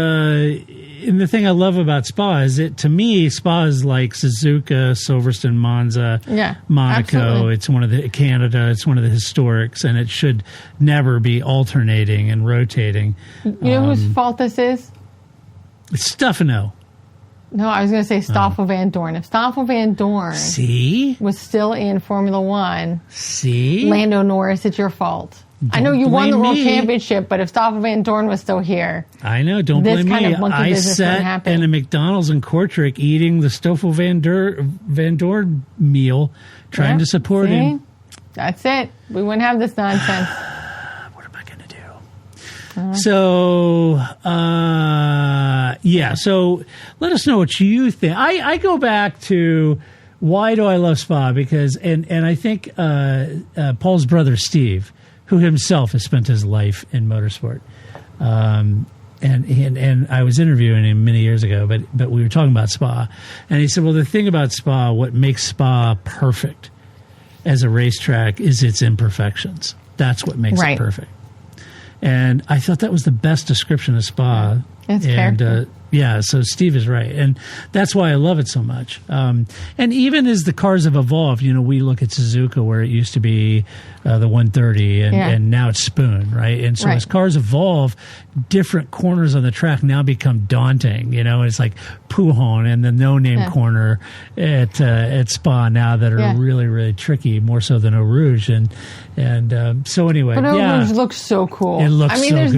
and the thing I love about Spa is to me, Spa is like Suzuka, Silverstone, Monza, Monaco. Absolutely. It's one of the Canada. It's one of the historics, and it should never be alternating and rotating. You know whose fault this is? It's Stefano. No, I was going to say Stoffel Van Dorn. If Stoffel Van Dorn See? was still in Formula One, See? Lando Norris, it's your fault. I know you won the World Championship, but if Stoffel Van Dorn was still here, I know. Don't this blame kind me. of monkey I business wouldn't sat happen. in a McDonald's in Kortrijk eating the Stoffel Van Dorn meal, trying to support him. That's it. We wouldn't have this nonsense. What am I going to do? So, so let us know what you think. I go back to why do I love Spa? Because, and I think Paul's brother Steve, who himself has spent his life in motorsport, and I was interviewing him many years ago, but we were talking about Spa, and he said, well, the thing about Spa, what makes Spa perfect as a racetrack is its imperfections. That's what makes it perfect. And I thought that was the best description of Spa. It's and character. so Steve is right. And that's why I love it so much. And even as the cars have evolved, we look at Suzuka where it used to be the 130 and now it's Spoon, right? And so as cars evolve, different corners on the track now become daunting. It's like Pujon and the no-name corner at Spa now that are really, really tricky, more so than Eau Rouge. And so anyway, but Eau Rouge looks so cool. It looks so good.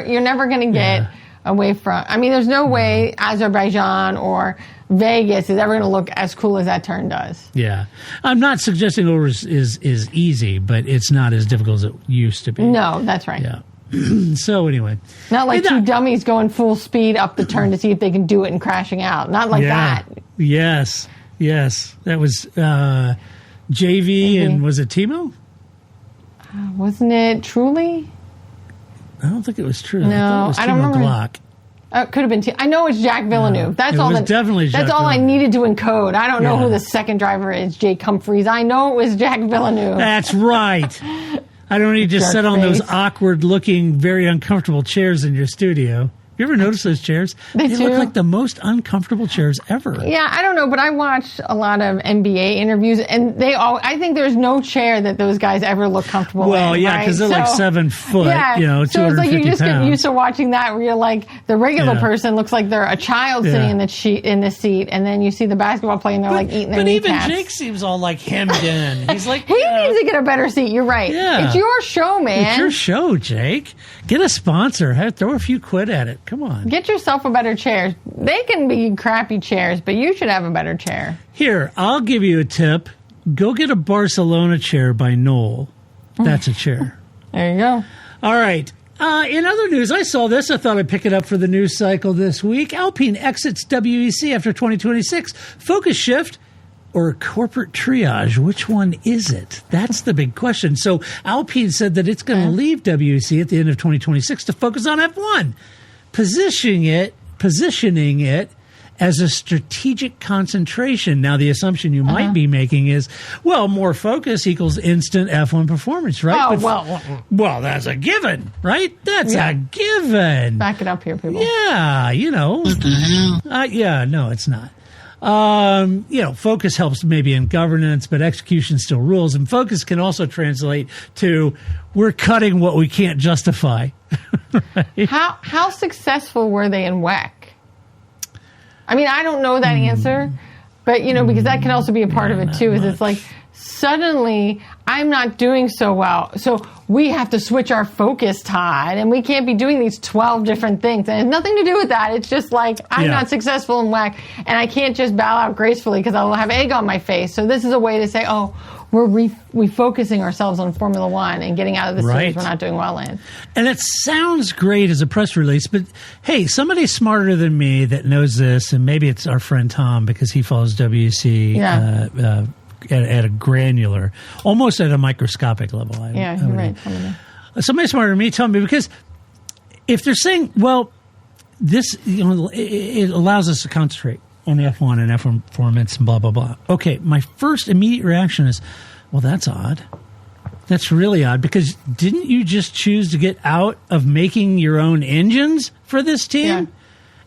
You're never going to get away from. I mean, there's no way Azerbaijan or Vegas is ever going to look as cool as that turn does. Yeah, I'm not suggesting Eau Rouge is easy, but it's not as difficult as it used to be. No, that's right. Yeah. So anyway, not like two dummies going full speed up the turn to see if they can do it and crashing out. Not like that. Yes. That was JV and was it Timo? Wasn't it Truly? I don't think it was true. No, I don't remember. Glock. It could have been. I know it's Jack Villeneuve. That's all. Definitely. That's all I needed to encode. I don't know who the second driver is. Jake Humphreys. I know it was Jack Villeneuve. That's right. I don't need to sit on those awkward-looking, very uncomfortable chairs in your studio. You ever notice those chairs? They look like the most uncomfortable chairs ever. Yeah, I don't know, but I watched a lot of NBA interviews, and I think there's no chair that those guys ever look comfortable in. Well, yeah, because they're like 7 foot, 250 so it's like you just pounds. get used to watching that where you're like, the regular person looks like they're a child sitting in the seat, and then you see the basketball player and they're like eating their kneecaps. But even Jake seems all like hemmed in. He's like, he needs to get a better seat. You're right. Yeah. It's your show, man. It's your show, Jake. Get a sponsor. Throw a few quid at it. Come on. Get yourself a better chair. They can be crappy chairs, but you should have a better chair. Here, I'll give you a tip. Go get a Barcelona chair by Knoll. That's a chair. There you go. All right. In other news, I saw this. I thought I'd pick it up for the news cycle this week. Alpine exits WEC after 2026. Focus shift or corporate triage? Which one is it? That's the big question. So Alpine said that it's going to leave WEC at the end of 2026 to focus on F1, positioning it as a strategic concentration. Now, the assumption you might be making is, well, more focus equals instant F1 performance, right? Oh, well, that's a given, right? That's a given. Back it up here, people. Yeah, What the hell? No, it's not. Focus helps maybe in governance, but execution still rules. And focus can also translate to we're cutting what we can't justify. Right? How successful were they in WEC? I mean, I don't know that answer, but because that can also be a part of it too. It's like suddenly I'm not doing so well, so we have to switch our focus, Todd, and we can't be doing these 12 different things. And it has nothing to do with that. It's just like I'm not successful in WEC, and I can't just bow out gracefully because I will have egg on my face. So this is a way to say, oh, we're refocusing ourselves on Formula One and getting out of the series we're not doing well in. And it sounds great as a press release, but hey, somebody smarter than me that knows this, and maybe it's our friend Tom because he follows WEC at a granular, almost at a microscopic level. You're right. Somebody smarter than me told me, because if they're saying, well, this it allows us to concentrate on F1 and F1 performance and blah, blah, blah. Okay, my first immediate reaction is, well, that's odd. That's really odd, because didn't you just choose to get out of making your own engines for this team?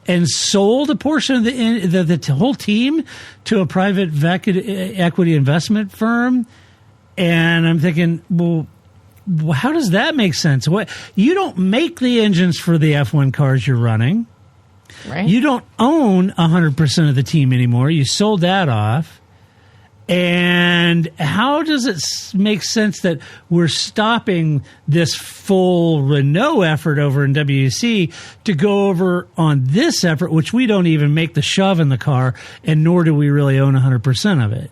and sold a portion of the whole team to a private equity investment firm. And I'm thinking, well, how does that make sense? What, you don't make the engines for the F1 cars you're running. Right. You don't own 100% of the team anymore. You sold that off. And how does it make sense that we're stopping this full Renault effort over in WEC to go over on this effort, which we don't even make the shove in the car, and nor do we really own 100% of it?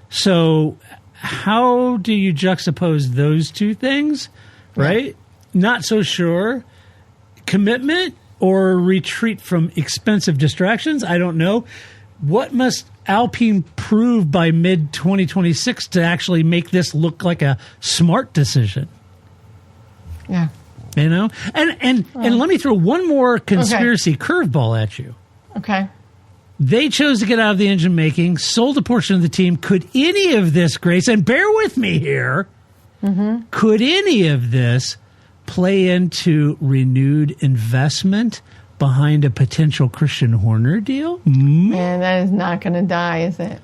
So how do you juxtapose those two things, right? Yeah. Not so sure. Commitment or retreat from expensive distractions? I don't know. What must Alpine prove by mid-2026 to actually make this look like a smart decision? Yeah. You know? And let me throw one more conspiracy curveball at you. Okay. They chose to get out of the engine making, sold a portion of the team. Could any of this, Grace, and bear with me here, could any of this play into renewed investment behind a potential Christian Horner deal? Man, that is not going to die, is it?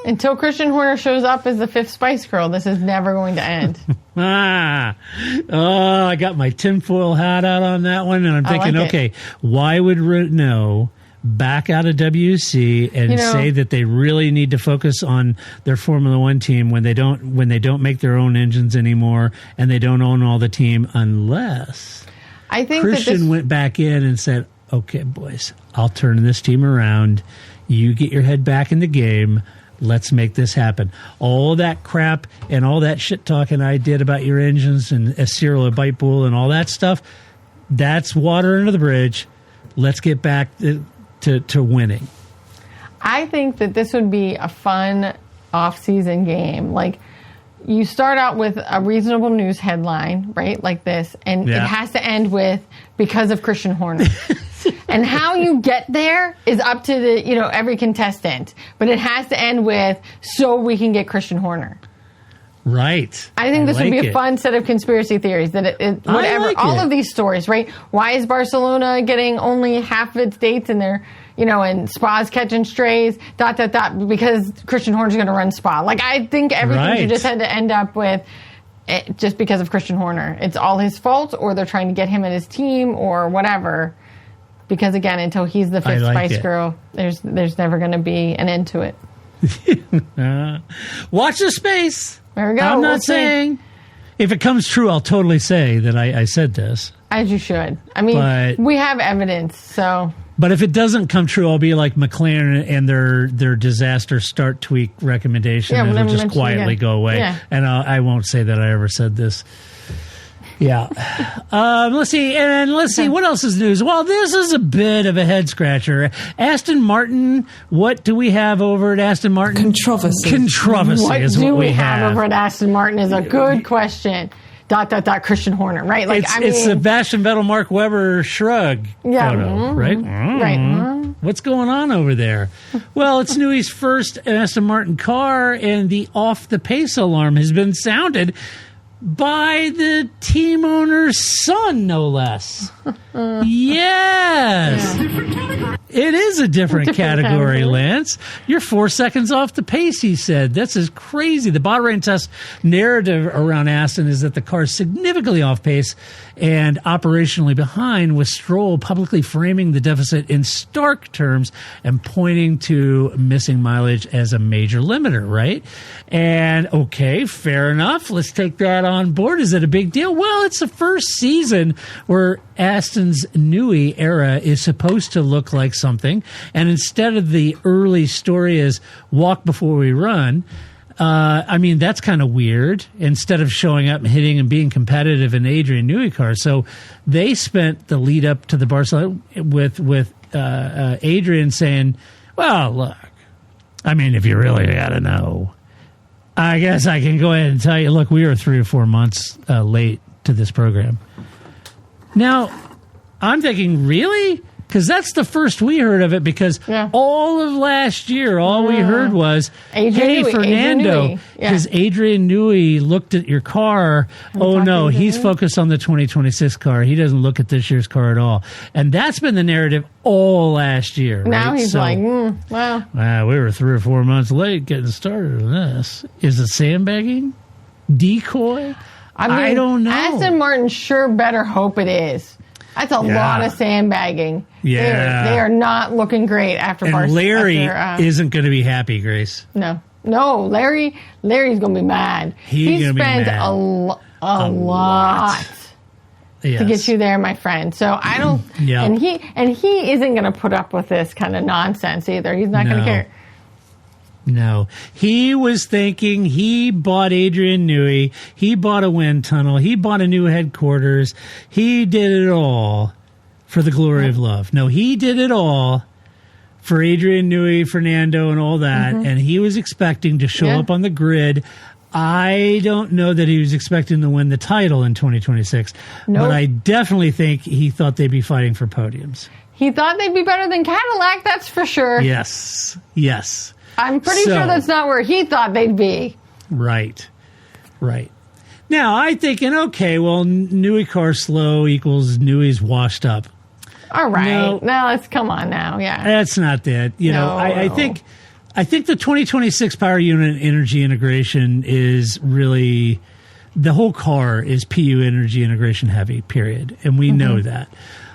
Until Christian Horner shows up as the fifth Spice Girl, this is never going to end. I got my tinfoil hat out on that one, and I'm thinking, okay, why would Renault back out of WC and say that they really need to focus on their Formula One team when they don't make their own engines anymore and they don't own all the team, unless I think Christian went back in and said, okay, boys, I'll turn this team around. You get your head back in the game. Let's make this happen. All that crap and all that shit talking I did about your engines and a serial bite bull and all that stuff, that's water under the bridge. Let's get back to winning. I think that this would be a fun off-season game. Like, you start out with a reasonable news headline, right, like this, and it has to end with, because of Christian Horner. And how you get there is up to every contestant. But it has to end with, so we can get Christian Horner. Right. I think this would be a fun set of conspiracy theories. That whatever, all of these stories, right? Why is Barcelona getting only half of its dates and they're, and Spa's catching strays, ... because Christian Horner's going to run Spa. Like, I think everything should just had to end up with just because of Christian Horner. It's all his fault, or they're trying to get him and his team, or whatever. Because again, until he's the fifth Spice Girl, there's never going to be an end to it. Watch the space. There we go. I'm not saying. If it comes true, I'll totally say that I said this. As you should. I mean, we have evidence, so. But if it doesn't come true, I'll be like McLaren and their disaster start tweak recommendation. And it'll just quietly go away. Yeah. And I won't say that I ever said this. Yeah. Let's see. What else is news? Well, this is a bit of a head scratcher. Aston Martin. What do we have over at Aston Martin? Controversy is what we have over at Aston Martin is a good question. ... Christian Horner, right? Like, it's Sebastian Vettel, Mark Webber shrug photo, right? Right. What's going on over there? Well, it's Newey's first Aston Martin car, and the off the pace alarm has been sounded by the team owner's son, no less. Yes. Yeah. It is a different category, Lance. You're 4 seconds off the pace, he said. This is crazy. The Bahrain test narrative around Aston is that the car is significantly off pace and operationally behind, with Stroll publicly framing the deficit in stark terms and pointing to missing mileage as a major limiter, right? And, okay, fair enough. Let's take that on board. Is it a big deal? Well, it's the first season where Aston's Newey era is supposed to look like something, and instead of the early story is walk before we run, that's kind of weird. Instead of showing up and hitting and being competitive in Adrian Newey car, so they spent the lead up to the Barcelona with Adrian saying, "Well, look, if you really got to know, I guess I can go ahead and tell you. Look, we were 3 or 4 months late to this program." Now, I'm thinking, really? Because that's the first we heard of it, because all of last year, all we heard was, Adrian Newey, Fernando, because Adrian Newey looked at your car. Oh, no, he's focused on the 2026 car. He doesn't look at this year's car at all. And that's been the narrative all last year. Now right? he's like, well. We were 3 or 4 months late getting started on this. Is it sandbagging? Decoy? I don't know. Aston Martin sure better hope it is. That's a lot of sandbagging. Yeah. They are not looking great after Barcelona. And Larry isn't going to be happy, Grace. No, Larry's going to be mad. He spent a lot to get you there, my friend. So I don't. And he isn't going to put up with this kind of nonsense either. He's not going to care. No. He was thinking he bought Adrian Newey. He bought a wind tunnel. He bought a new headquarters. He did it all for the glory of love. No, he did it all for Adrian Newey, Fernando, and all that. And he was expecting to show up on the grid. I don't know that he was expecting to win the title in 2026. Nope. But I definitely think he thought they'd be fighting for podiums. He thought they'd be better than Cadillac, that's for sure. Yes. I'm pretty sure that's not where he thought they'd be. Right. Now, I'm thinking, okay, well, Newey car slow equals Newey's washed up. All right. No, let's come on now. Yeah. That's not that. I think the 2026 power unit energy integration is really, the whole car is PU energy integration heavy, period. And we know that.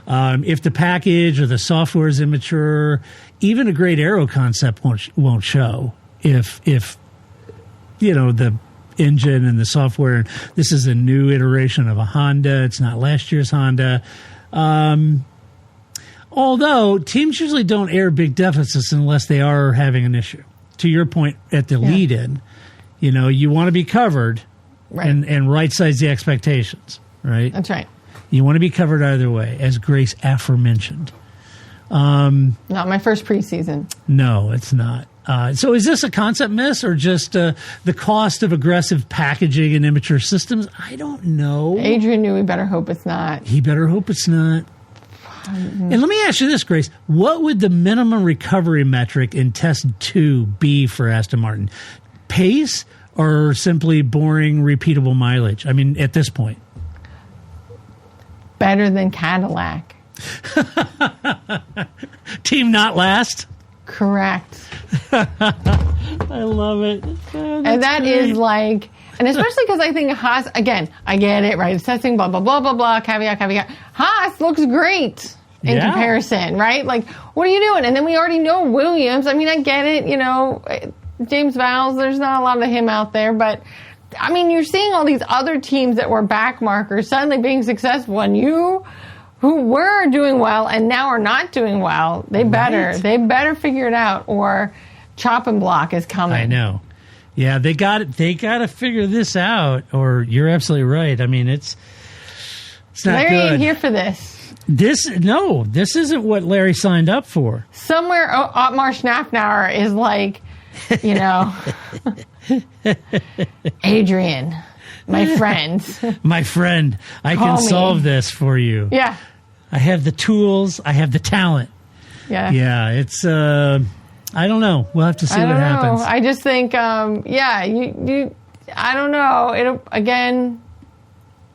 If the package or the software is immature, even a great aero concept won't show. If the engine and the software, this is a new iteration of a Honda. It's not last year's Honda. Although teams usually don't air big deficits unless they are having an issue. To your point at the lead-in, you want to be covered and right-size the expectations, right? That's right. You want to be covered either way, as Grace aforementioned. Not my first preseason. No, it's not. So is this a concept miss or just the cost of aggressive packaging and immature systems? I don't know. Adrian Newey better hope it's not. He better hope it's not. And let me ask you this, Grace. What would the minimum recovery metric in Test 2 be for Aston Martin? Pace or simply boring, repeatable mileage? I mean, at this point. Better than Cadillac. Team not last? Correct. I love it. And that is like, and especially because I think Haas, again, I get it, right? It's testing, blah, blah, blah, blah, blah, caveat. Haas looks great in comparison, right? Like, what are you doing? And then we already know Williams. I mean, I get it, James Vowles, there's not a lot of him out there, but I mean, you're seeing all these other teams that were back markers suddenly being successful, and you, who were doing well and now are not doing well, they better figure it out, or chop and block is coming. I know. Yeah, they got to figure this out, or you're absolutely right. I mean, it's not Larry good. Ain't here for this. This isn't what Larry signed up for. Somewhere, Otmar Schnafnauer is like, Adrian, my friend. My friend, I can solve this for you. Yeah. I have the tools. I have the talent. Yeah. Yeah, it's, I don't know. We'll have to see what happens. I just think, I don't know.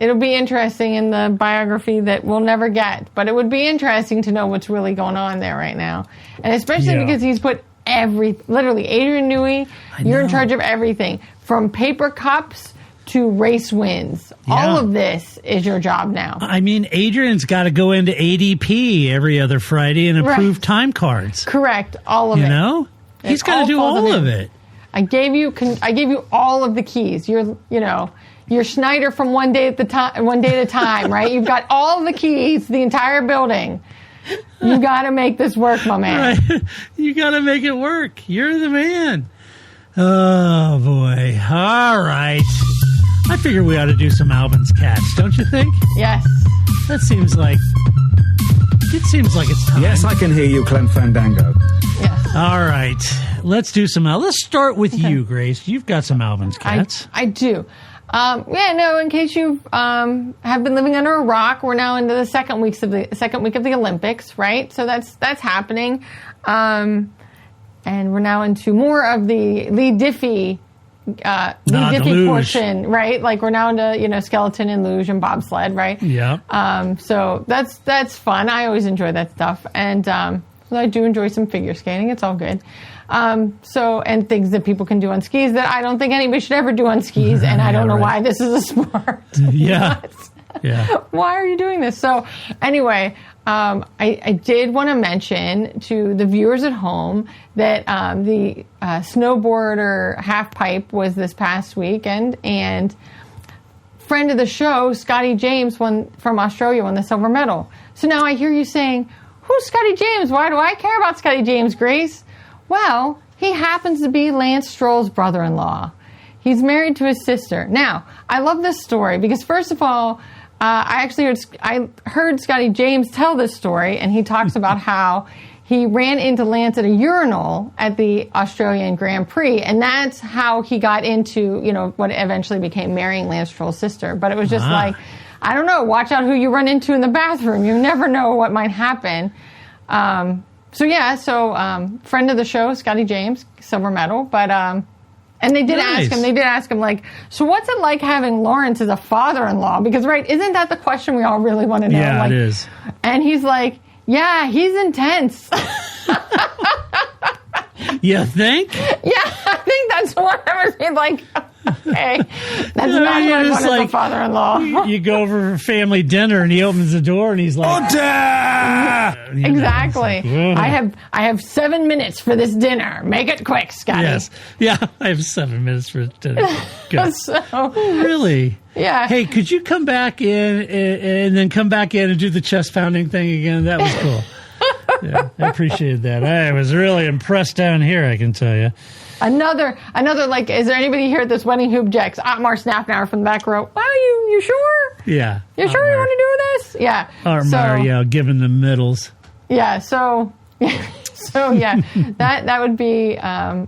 It'll be interesting in the biography that we'll never get, but it would be interesting to know what's really going on there right now. And especially because he's put literally, Adrian Newey, you're in charge of everything from paper cups to race wins. Yeah. All of this is your job now. I mean, Adrian's got to go into ADP every other Friday and approve time cards. Correct. All of it. He's got to do all of it. I gave you all of the keys. You're Schneider from one day at a time, right? You've got all the keys, the entire building. You got to make this work, my man. Right. You got to make it work. You're the man. Oh, boy. All right. I figure we ought to do some Albin's Cats, don't you think? Yes. It seems like it's time. Yes, I can hear you, Clem Fandango. Yes. All right. Let's do some. Let's start with you, Grace. You've got some Albin's Cats. I do. In case you have been living under a rock, we're now into the second week of the Olympics, right? So that's happening. And we're now into more of the Lee Diffie portion, right? Like we're now into, skeleton and luge and bobsled, right? Yeah. So that's fun. I always enjoy that stuff. And so I do enjoy some figure skating. It's all good. And things that people can do on skis that I don't think anybody should ever do on skis, and I don't know why this is a sport. Yeah. Yeah. Why are you doing this? So anyway, I did want to mention to the viewers at home that the snowboarder half pipe was this past weekend, and friend of the show, Scotty James, from Australia, won the silver medal. So now I hear you saying, who's Scotty James? Why do I care about Scotty James, Grace? Well, he happens to be Lance Stroll's brother-in-law. He's married to his sister. Now, I love this story because, first of all, I heard Scotty James tell this story, and he talks about how he ran into Lance at a urinal at the Australian Grand Prix, and that's how he got into, what eventually became marrying Lance Stroll's sister. But it was just like, I don't know, watch out who you run into in the bathroom. You never know what might happen. Friend of the show, Scotty James, silver medal, but, and they did ask him, like, so what's it like having Lawrence as a father-in-law? Because, right, isn't that the question we all really want to know? Yeah, like, it is. And he's like, yeah, he's intense. You think? Yeah, I think that's what I was like, okay, that's not what I want as a father-in-law. You go over for family dinner, and he opens the door, and he's like, Exactly. Like, I have 7 minutes for this dinner. Make it quick, Scotty. Yes. Yeah, I have 7 minutes for dinner. Good. So, really? Yeah. Hey, could you come back in and then come back in and do the chest pounding thing again? That was cool. Yeah, I appreciated that. I was really impressed down here, I can tell you. Another, like, is there anybody here at this wedding hoop jacks? Otmar Snapnauer from the back row. Well, you sure? Yeah. You sure you want to do this? Yeah. Otmar, giving the middles. Yeah, so that would be,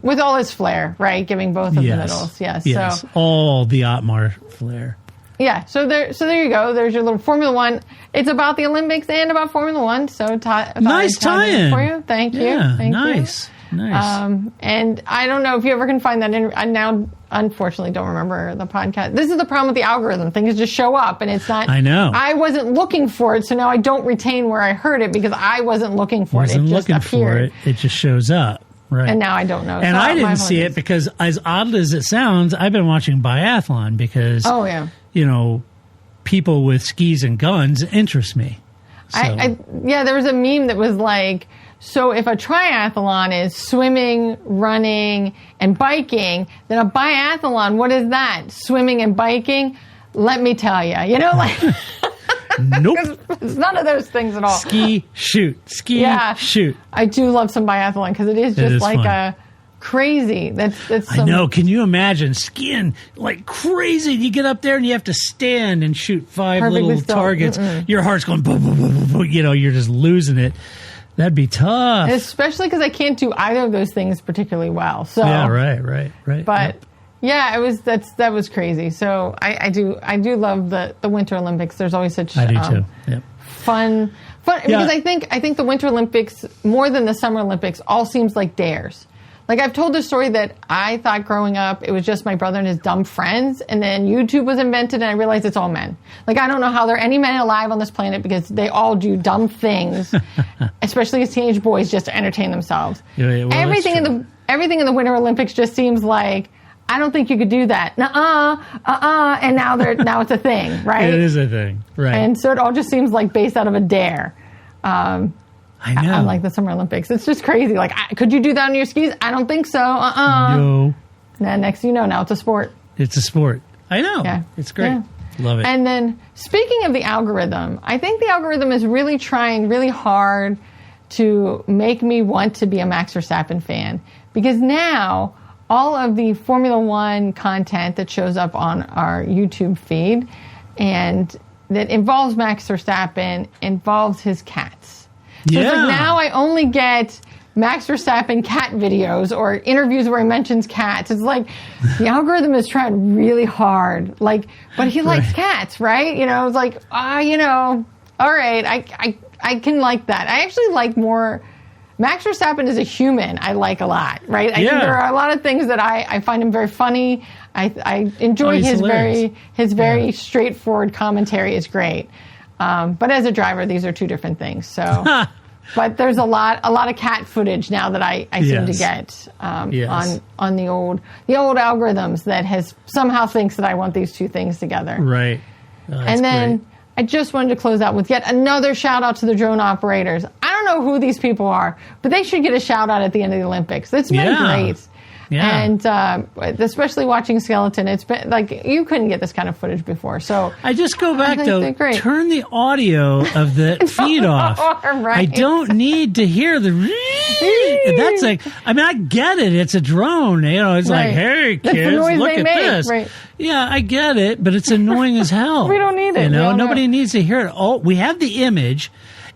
with all his flair, right? Giving both of the middles. Yes. So, all the Otmar flair. Yeah, so there you go. There's your little Formula One. It's about the Olympics and about Formula One. So nice tie-in for you. Thank you. Yeah, Thank nice. you. Nice. And I don't know if you ever can find that. I now, unfortunately, don't remember the podcast. This is the problem with the algorithm. Things just show up, and it's not. I know. I wasn't looking for it, so now I don't retain where I heard it because I wasn't looking for it. It just appeared. It just shows up. Right. And now I don't know. And I didn't see it because, as odd as it sounds, I've been watching biathlon because. Oh yeah. People with skis and guns interest me. So. There was a meme that was like, so if a triathlon is swimming, running, and biking, then a biathlon, what is that? Swimming and biking? Let me tell you. Nope. It's none of those things at all. Ski, shoot. Shoot. I do love some biathlon because it is just like fun. A crazy. That's I know. Can you imagine skiing like crazy? You get up there and you have to stand and shoot 5 little targets. Your heart's going boom, boom, boom, boom, boom. You're just losing it. That'd be tough. Especially because I can't do either of those things particularly well. So yeah, right. But yeah, that was crazy. So I do love the Winter Olympics. There's always such I do too. Yep. Fun because I think the Winter Olympics more than the Summer Olympics all seems like dares. Like, I've told this story that I thought growing up it was just my brother and his dumb friends, and then YouTube was invented, and I realized it's all men. Like, I don't know how there are any men alive on this planet because they all do dumb things, especially as teenage boys, just to entertain themselves. Yeah, well, everything in the Winter Olympics just seems like, I don't think you could do that. And now it's a thing, right? It is a thing, right? And so it all just seems like based out of a dare. I know. Unlike the Summer Olympics. It's just crazy. Like, could you do that on your skis? I don't think so. No. And then next thing you know, now it's a sport. It's a sport. I know. Yeah. It's great. Yeah. Love it. And then, speaking of the algorithm, I think the algorithm is really trying really hard to make me want to be a Max Verstappen fan. Because now, all of the Formula One content that shows up on our YouTube feed and that involves Max Verstappen involves his cats. So it's like now I only get Max Verstappen cat videos or interviews where he mentions cats. It's like the algorithm is trying really hard. Like, but he likes cats, right? You know, it's like, all right, I can like that. I actually like more. Max Verstappen is a human I like a lot, right? I think there are a lot of things that I find him very funny. I enjoy his very straightforward commentary is great. But as a driver, these are two different things. So, but there's a lot of cat footage now that I seem to get on the old algorithms that has somehow thinks that I want these two things together. Right. Oh, and then great. I just wanted to close out with yet another shout out to the drone operators. I don't know who these people are, but they should get a shout out at the end of the Olympics. It's been great. Yeah. And especially watching Skeleton, it's been like you couldn't get this kind of footage before. So I just go back though. Turn the audio of the feed off. Right. I don't need to hear the. That's like. I mean, I get it. It's a drone. You know, it's like, hey kids, look at this. Right. Yeah, I get it, but it's annoying as hell. We don't need it. You know, nobody needs to hear it. Oh, we have the image.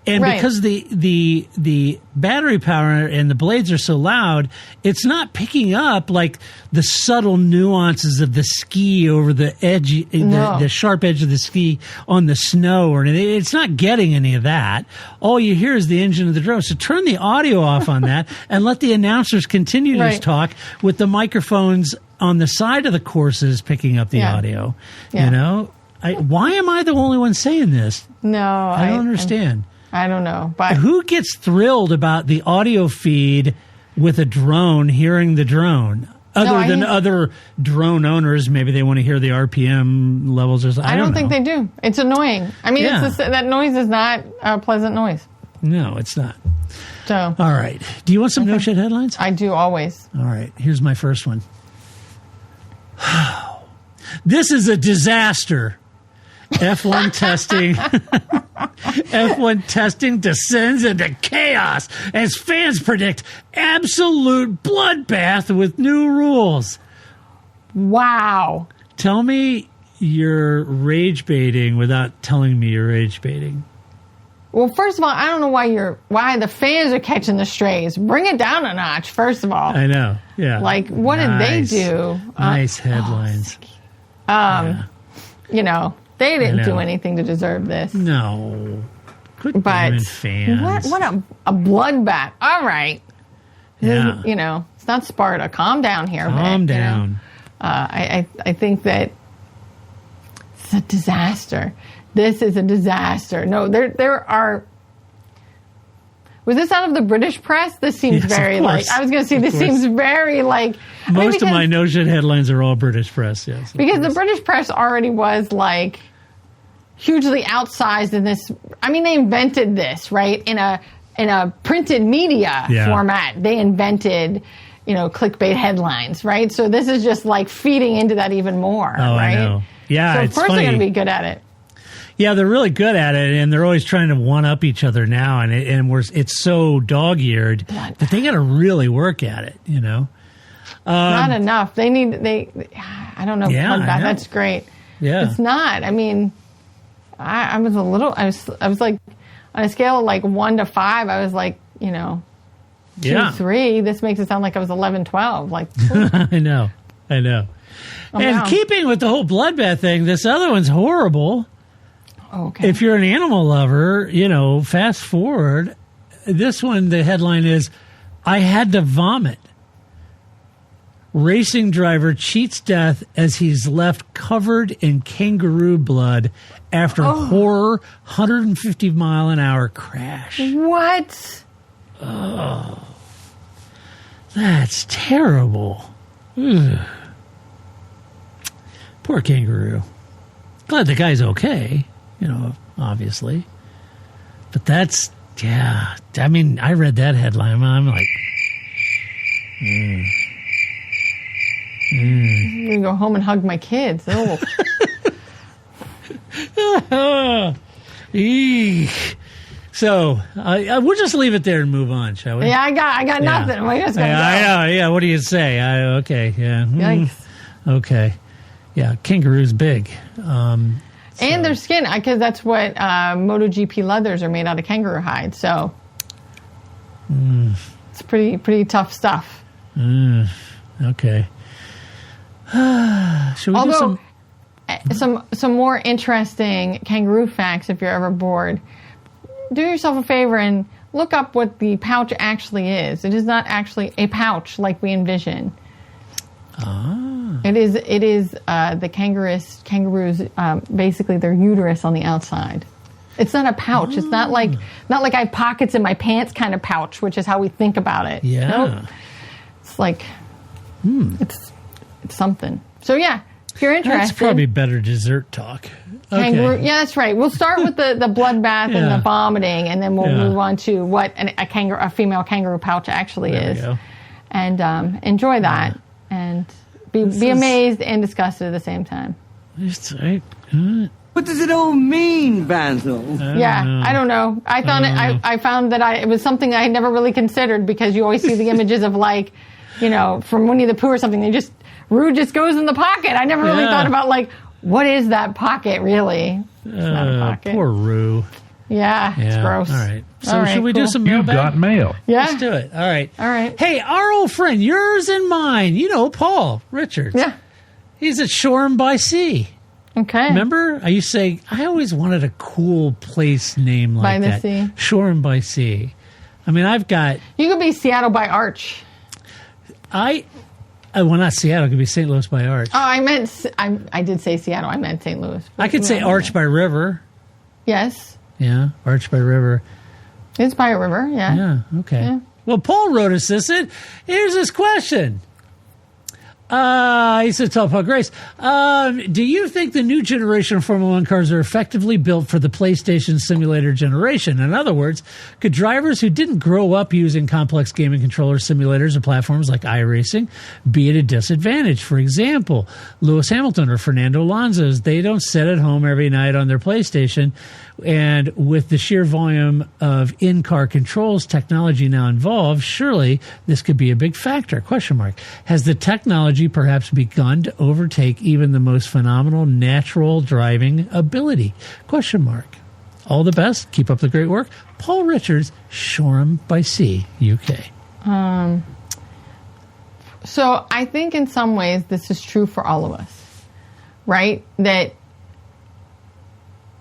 And because the battery power and the blades are so loud, it's not picking up like the subtle nuances of the ski over the edge, the sharp edge of the ski on the snow, or anything. It's not getting any of that. All you hear is the engine of the drone. So turn the audio off on that and let the announcers continue to talk with the microphones on the side of the courses picking up the audio. Yeah. You know, why am I the only one saying this? No, I don't understand. I don't know, but who gets thrilled about the audio feed with a drone hearing the drone? Other than other drone owners, maybe they want to hear the RPM levels or something. I don't think they do. It's annoying. I mean, that noise is not a pleasant noise. No, it's not. So, all right. Do you want some no shit headlines? I do always. All right. Here's my first one. This is a disaster. F1 testing. F1 testing descends into chaos as fans predict absolute bloodbath with new rules. Wow. Tell me you're rage baiting without telling me you're rage baiting. Well, first of all, I don't know why the fans are catching the strays. Bring it down a notch, first of all. I know. Yeah. Like, what did they do? Nice headlines. You know, they didn't do anything to deserve this. No. Quit blaming fans. What a bloodbath. All right. Yeah. You know, it's not Sparta. Calm down here. Calm down. You know, I think that it's a disaster. This is a disaster. No, there are... Was this out of the British press? This seems very like... I was going to say, this seems very like... Most of my no-shit headlines are all British press, yes. Because the British press already was like hugely outsized in this... I mean, they invented this, right? In a printed media format. They invented, you know, clickbait headlines, right? So this is just like feeding into that even more, right? I know. Yeah, so it's of course they're going to be good at it. Yeah, they're really good at it, and they're always trying to one-up each other now, and it's so dog-eared that they got to really work at it, you know? Not enough. I don't know. Yeah, that's great. Yeah. It's not. I mean, I was like, on a scale of like 1 to 5, I was like, you know, 2, 3. This makes it sound like I was 11, 12. Like, I know. And keeping with the whole bloodbath thing, this other one's horrible. Okay. If you're an animal lover, you know, fast forward. This one, the headline is, I had to vomit. Racing driver cheats death as he's left covered in kangaroo blood after horror 150-mile-an-hour crash. What? Oh, that's terrible. Ugh. Poor kangaroo. Glad the guy's okay. You know, obviously. But that's, I mean, I read that headline. I'm like, I'm going to go home and hug my kids. Oh. Eek. So, we'll just leave it there and move on, shall we? Yeah, I got nothing. We just gotta go. I know, yeah. What do you say? Okay, yeah. Yikes. Okay. Yeah, kangaroo's big. And their skin, because that's what MotoGP leathers are made out of kangaroo hide. So It's pretty tough stuff. Okay. Should we do some more interesting kangaroo facts if you're ever bored? Do yourself a favor and look up what the pouch actually is. It is not actually a pouch like we envision. It is the kangaroos basically their uterus on the outside. It's not a pouch. It's not like I have pockets in my pants kind of pouch, which is how we think about it. Yeah. Nope. It's like it's something. So yeah, if you're interested, That's probably better dessert talk. kangaroo. Okay. Yeah, that's right. We'll start with the bloodbath and the vomiting, and then we'll move on to what a female kangaroo pouch actually There we is, go. and enjoy that, and be amazed and disgusted at the same time. What does it all mean, Basil? I don't know. I found I found that it was something I had never really considered, because you always see the images of, like, from Winnie the Pooh or something. Rue just goes in the pocket. I never really thought about, like, what is that pocket really? It's not a pocket. Poor Rue. Yeah, it's gross. All right. So should we do some mailbag? You've got mail. Yeah. Let's do it. All right. All right. Hey, our old friend, yours and mine, Paul Richards. Yeah. He's at Shoreham by Sea. Okay. Remember? I used to say, I always wanted a cool place name like By the that. sea. Shoreham by Sea. I mean, I've got... You could be Seattle by Arch. Well, not Seattle. It could be St. Louis by Arch. Oh, I did say Seattle. I meant St. Louis. I could say Arch by River. Yes. Yeah, Arch by River. It's by a river, yeah. Yeah, okay. Yeah. Well, Paul wrote us this. Here's his question. He said, Todd and Grace, do you think the new generation of Formula One cars are effectively built for the PlayStation simulator generation? In other words, could drivers who didn't grow up using complex gaming controller simulators or platforms like iRacing be at a disadvantage? For example, Lewis Hamilton or Fernando Alonso, they don't sit at home every night on their PlayStation. And with the sheer volume of in-car controls technology now involved, surely this could be a big factor. ? Has the technology perhaps begun to overtake even the most phenomenal natural driving ability? ? All the best. Keep up the great work. Paul Richards, Shoreham by Sea, UK. So I think in some ways this is true for all of us, right? That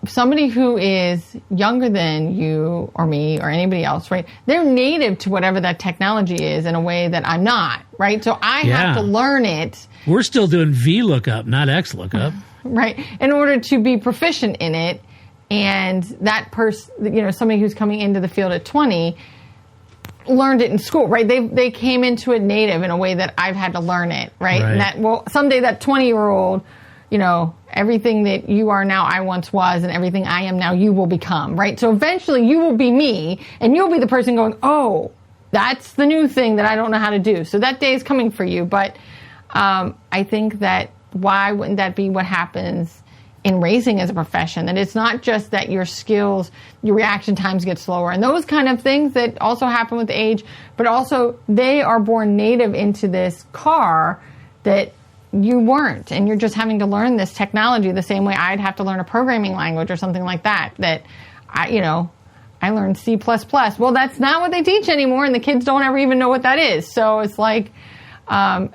somebody who is younger than you or me or anybody else, right? They're native to whatever that technology is in a way that I'm not, right? So I have to learn it. We're still doing VLOOKUP, not XLOOKUP. Right. In order to be proficient in it. And that person, somebody who's coming into the field at 20 learned it in school, right? They came into it native in a way that I've had to learn it, right? And someday that 20-year-old, everything that you are now, I once was, and everything I am now, you will become, right? So eventually you will be me, and you'll be the person going, oh, that's the new thing that I don't know how to do. So that day is coming for you. But I think that why wouldn't that be what happens in racing as a profession? That it's not just that your skills, your reaction times get slower, and those kind of things that also happen with age, but also they are born native into this car that you weren't, and you're just having to learn this technology the same way I'd have to learn a programming language or something like that. That I learned C++. Well, that's not what they teach anymore, and the kids don't ever even know what that is. So it's like, I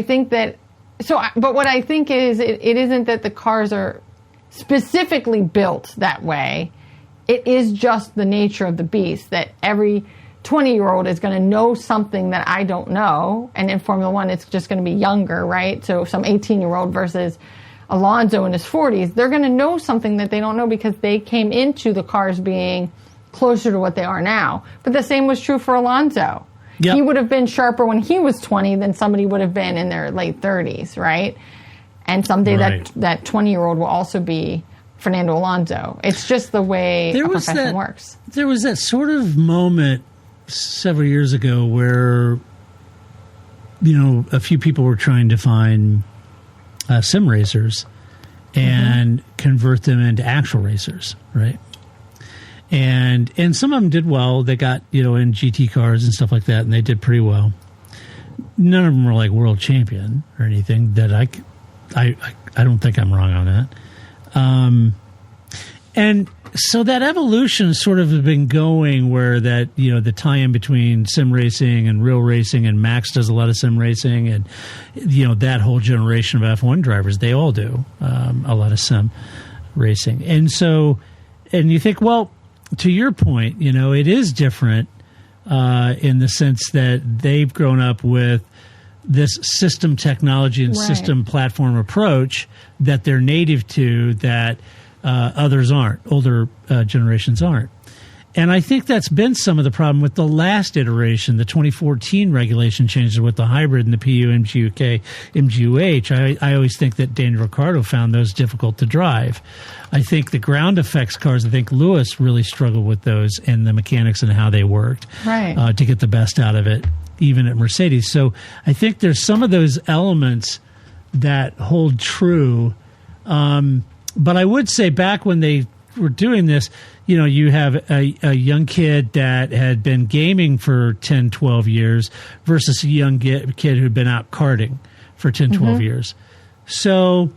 think that. But what I think is, it isn't that the cars are specifically built that way. It is just the nature of the beast that every 20-year-old is going to know something that I don't know. And in Formula One, it's just going to be younger, right? So some 18-year-old versus Alonso in his 40s, they're going to know something that they don't know because they came into the cars being closer to what they are now. But the same was true for Alonso. Yep. He would have been sharper when he was 20 than somebody would have been in their late 30s, right? And someday that 20-year-old will also be Fernando Alonso. It's just the way a profession works. There was that sort of moment several years ago where, a few people were trying to find sim racers and convert them into actual racers, right? And some of them did well. They got, in GT cars and stuff like that, and they did pretty well. None of them were like world champion or anything. That I don't think I'm wrong on that. And so that evolution sort of has been going where that, the tie-in between sim racing and real racing, and Max does a lot of sim racing, and, that whole generation of F1 drivers, they all do a lot of sim racing. And so, and you think, well, to your point, it is different in the sense that they've grown up with this system technology and system platform approach that they're native to that others aren't, older generations aren't. And I think that's been some of the problem with the last iteration, the 2014 regulation changes with the hybrid and the PU, MGUK, MGUH. I always think that Daniel Ricciardo found those difficult to drive. I think the ground effects cars, I think Lewis really struggled with those and the mechanics and how they worked to get the best out of it, even at Mercedes. So I think there's some of those elements that hold true. But I would say back when they were doing this, you have a young kid that had been gaming for 10, 12 years versus a young kid who'd been out karting for 10, 12 years. So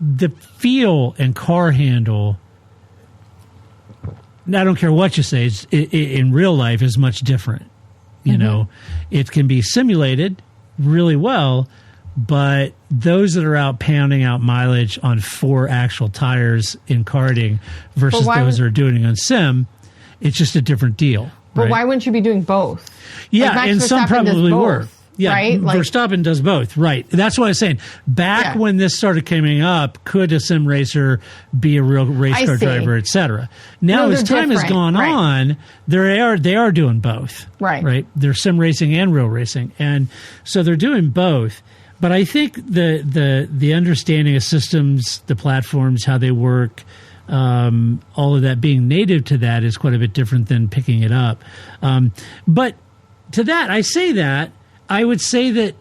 the feel and car handle, I don't care what you say, in real life is much different. It can be simulated really well, but those that are out pounding out mileage on 4 actual tires in karting versus those that are doing it on sim, it's just a different deal. But why wouldn't you be doing both? Yeah, and some probably were. Yeah, right? Verstappen does both, right. That's what I was saying. Back when this started coming up, could a sim racer be a real race car driver, et cetera? Now, as time has gone on, they are doing both. Right. They're sim racing and real racing. And so they're doing both. But I think the understanding of systems, the platforms, how they work, all of that being native to that is quite a bit different than picking it up. But to that, I would say that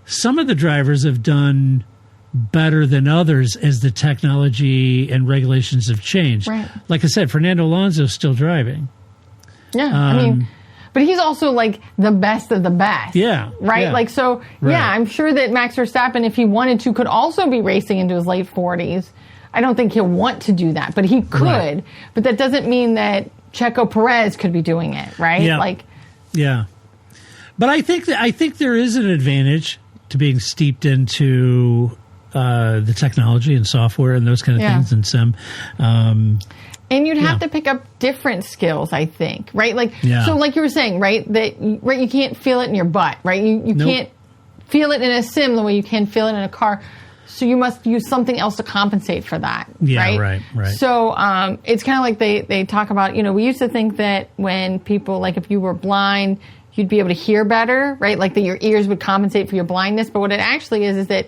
some of the drivers have done better than others as the technology and regulations have changed. Right. Like I said, Fernando Alonso is still driving. Yeah, but he's also like the best of the best. Yeah. Right? Yeah. I'm sure that Max Verstappen, if he wanted to, could also be racing into his late 40s. I don't think he'll want to do that, but he could. Right. But that doesn't mean that Checo Perez could be doing it, right? Yeah. But I think there is an advantage to being steeped into the technology and software and those kind of things in sim. And you'd have to pick up different skills, I think, right? So like you were saying, right, that you can't feel it in your butt, right? You can't feel it in a sim the way you can feel it in a car. So you must use something else to compensate for that, right? Right. So it's kind of like they talk about, we used to think that when people, like if you were blind, you'd be able to hear better, right? Like that your ears would compensate for your blindness. But what it actually is that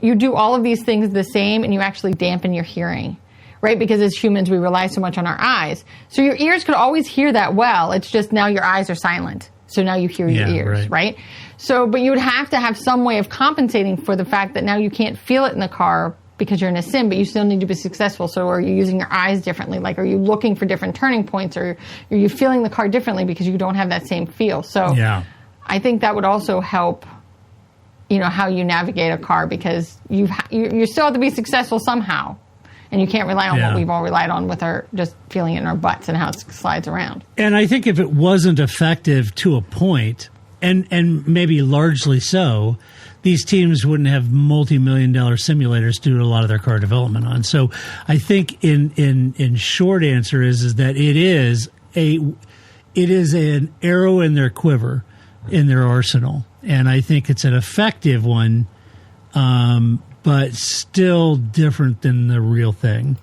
you do all of these things the same and you actually dampen your hearing. Right? Because as humans, we rely so much on our eyes. So your ears could always hear that well. It's just now your eyes are silent. So now you hear your ears, right? So, but you would have to have some way of compensating for the fact that now you can't feel it in the car because you're in a sim, but you still need to be successful. So are you using your eyes differently? Like, are you looking for different turning points? Or are you feeling the car differently because you don't have that same feel? So I think that would also help, how you navigate a car because you still have to be successful somehow. And you can't rely on what we've all relied on with our just feeling it in our butts and how it slides around. And I think if it wasn't effective to a point, and maybe largely so, these teams wouldn't have multi-million-dollar simulators to do a lot of their car development on. So I think in short answer is that it is an arrow in their quiver, in their arsenal. And I think it's an effective one, but still different than the real thing.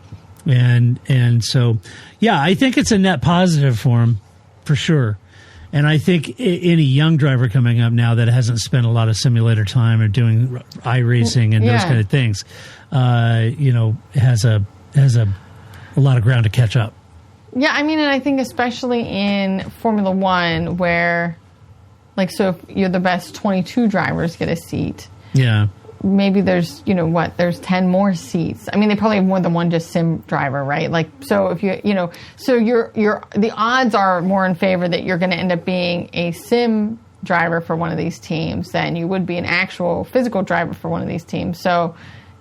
And so, I think it's a net positive for him, for sure. And I think any young driver coming up now that hasn't spent a lot of simulator time or doing iRacing and those kind of things, has a lot of ground to catch up. Yeah, and I think especially in Formula One where, so if you're the best 22 drivers get a seat. Yeah. Maybe there's, there's 10 more seats. They probably have more than one just sim driver, right? So if the odds are more in favor that you're going to end up being a sim driver for one of these teams than you would be an actual physical driver for one of these teams. So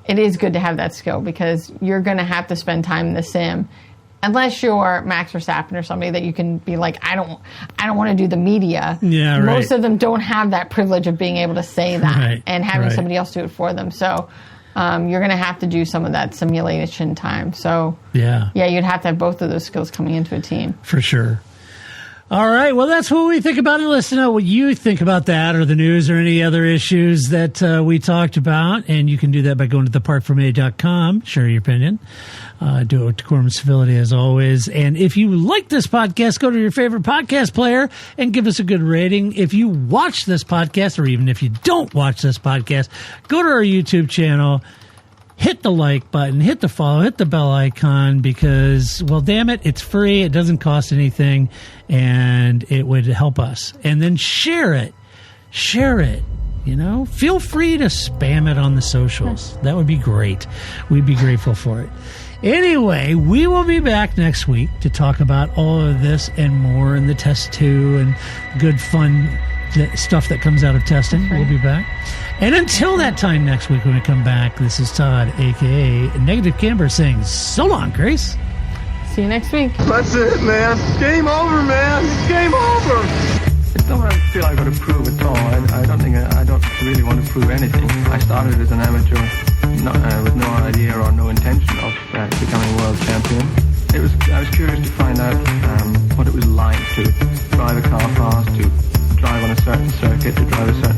it is good to have that skill because you're going to have to spend time in the sim unless you're Max Verstappen or somebody that you can be like, I don't want to do the media. Yeah, right. Most of them don't have that privilege of being able to say that and having somebody else do it for them. So you're going to have to do some of that simulation time. So yeah, you'd have to have both of those skills coming into a team. For sure. All right, well, that's what we think about it. Let us know what you think about that or the news or any other issues that we talked about. And you can do that by going to thepartfroma.com. Share your opinion. Do it with decorum and civility as always. And if you like this podcast, go to your favorite podcast player and give us a good rating. If you watch this podcast, or even if you don't watch this podcast, go to our YouTube channel. Hit the like button, hit the follow, hit the bell icon because, well, damn it, it's free. It doesn't cost anything, and it would help us. And then share it. Share it. You know, feel free to spam it on the socials. That would be great. We'd be grateful for it. Anyway, we will be back next week to talk about all of this and more in the test 2 and good fun stuff that comes out of testing. We'll be back. And until that time next week when we come back, this is Todd, a.k.a. Negative Camber, saying so long, Grace. See you next week. That's it, man. Game over, man. Game over. It's not what I feel I've got to prove at all. I don't really want to prove anything. I started as an amateur with no idea or no intention of becoming world champion. I was curious to find out what it was like to drive a car fast, to drive on a certain circuit, to drive a certain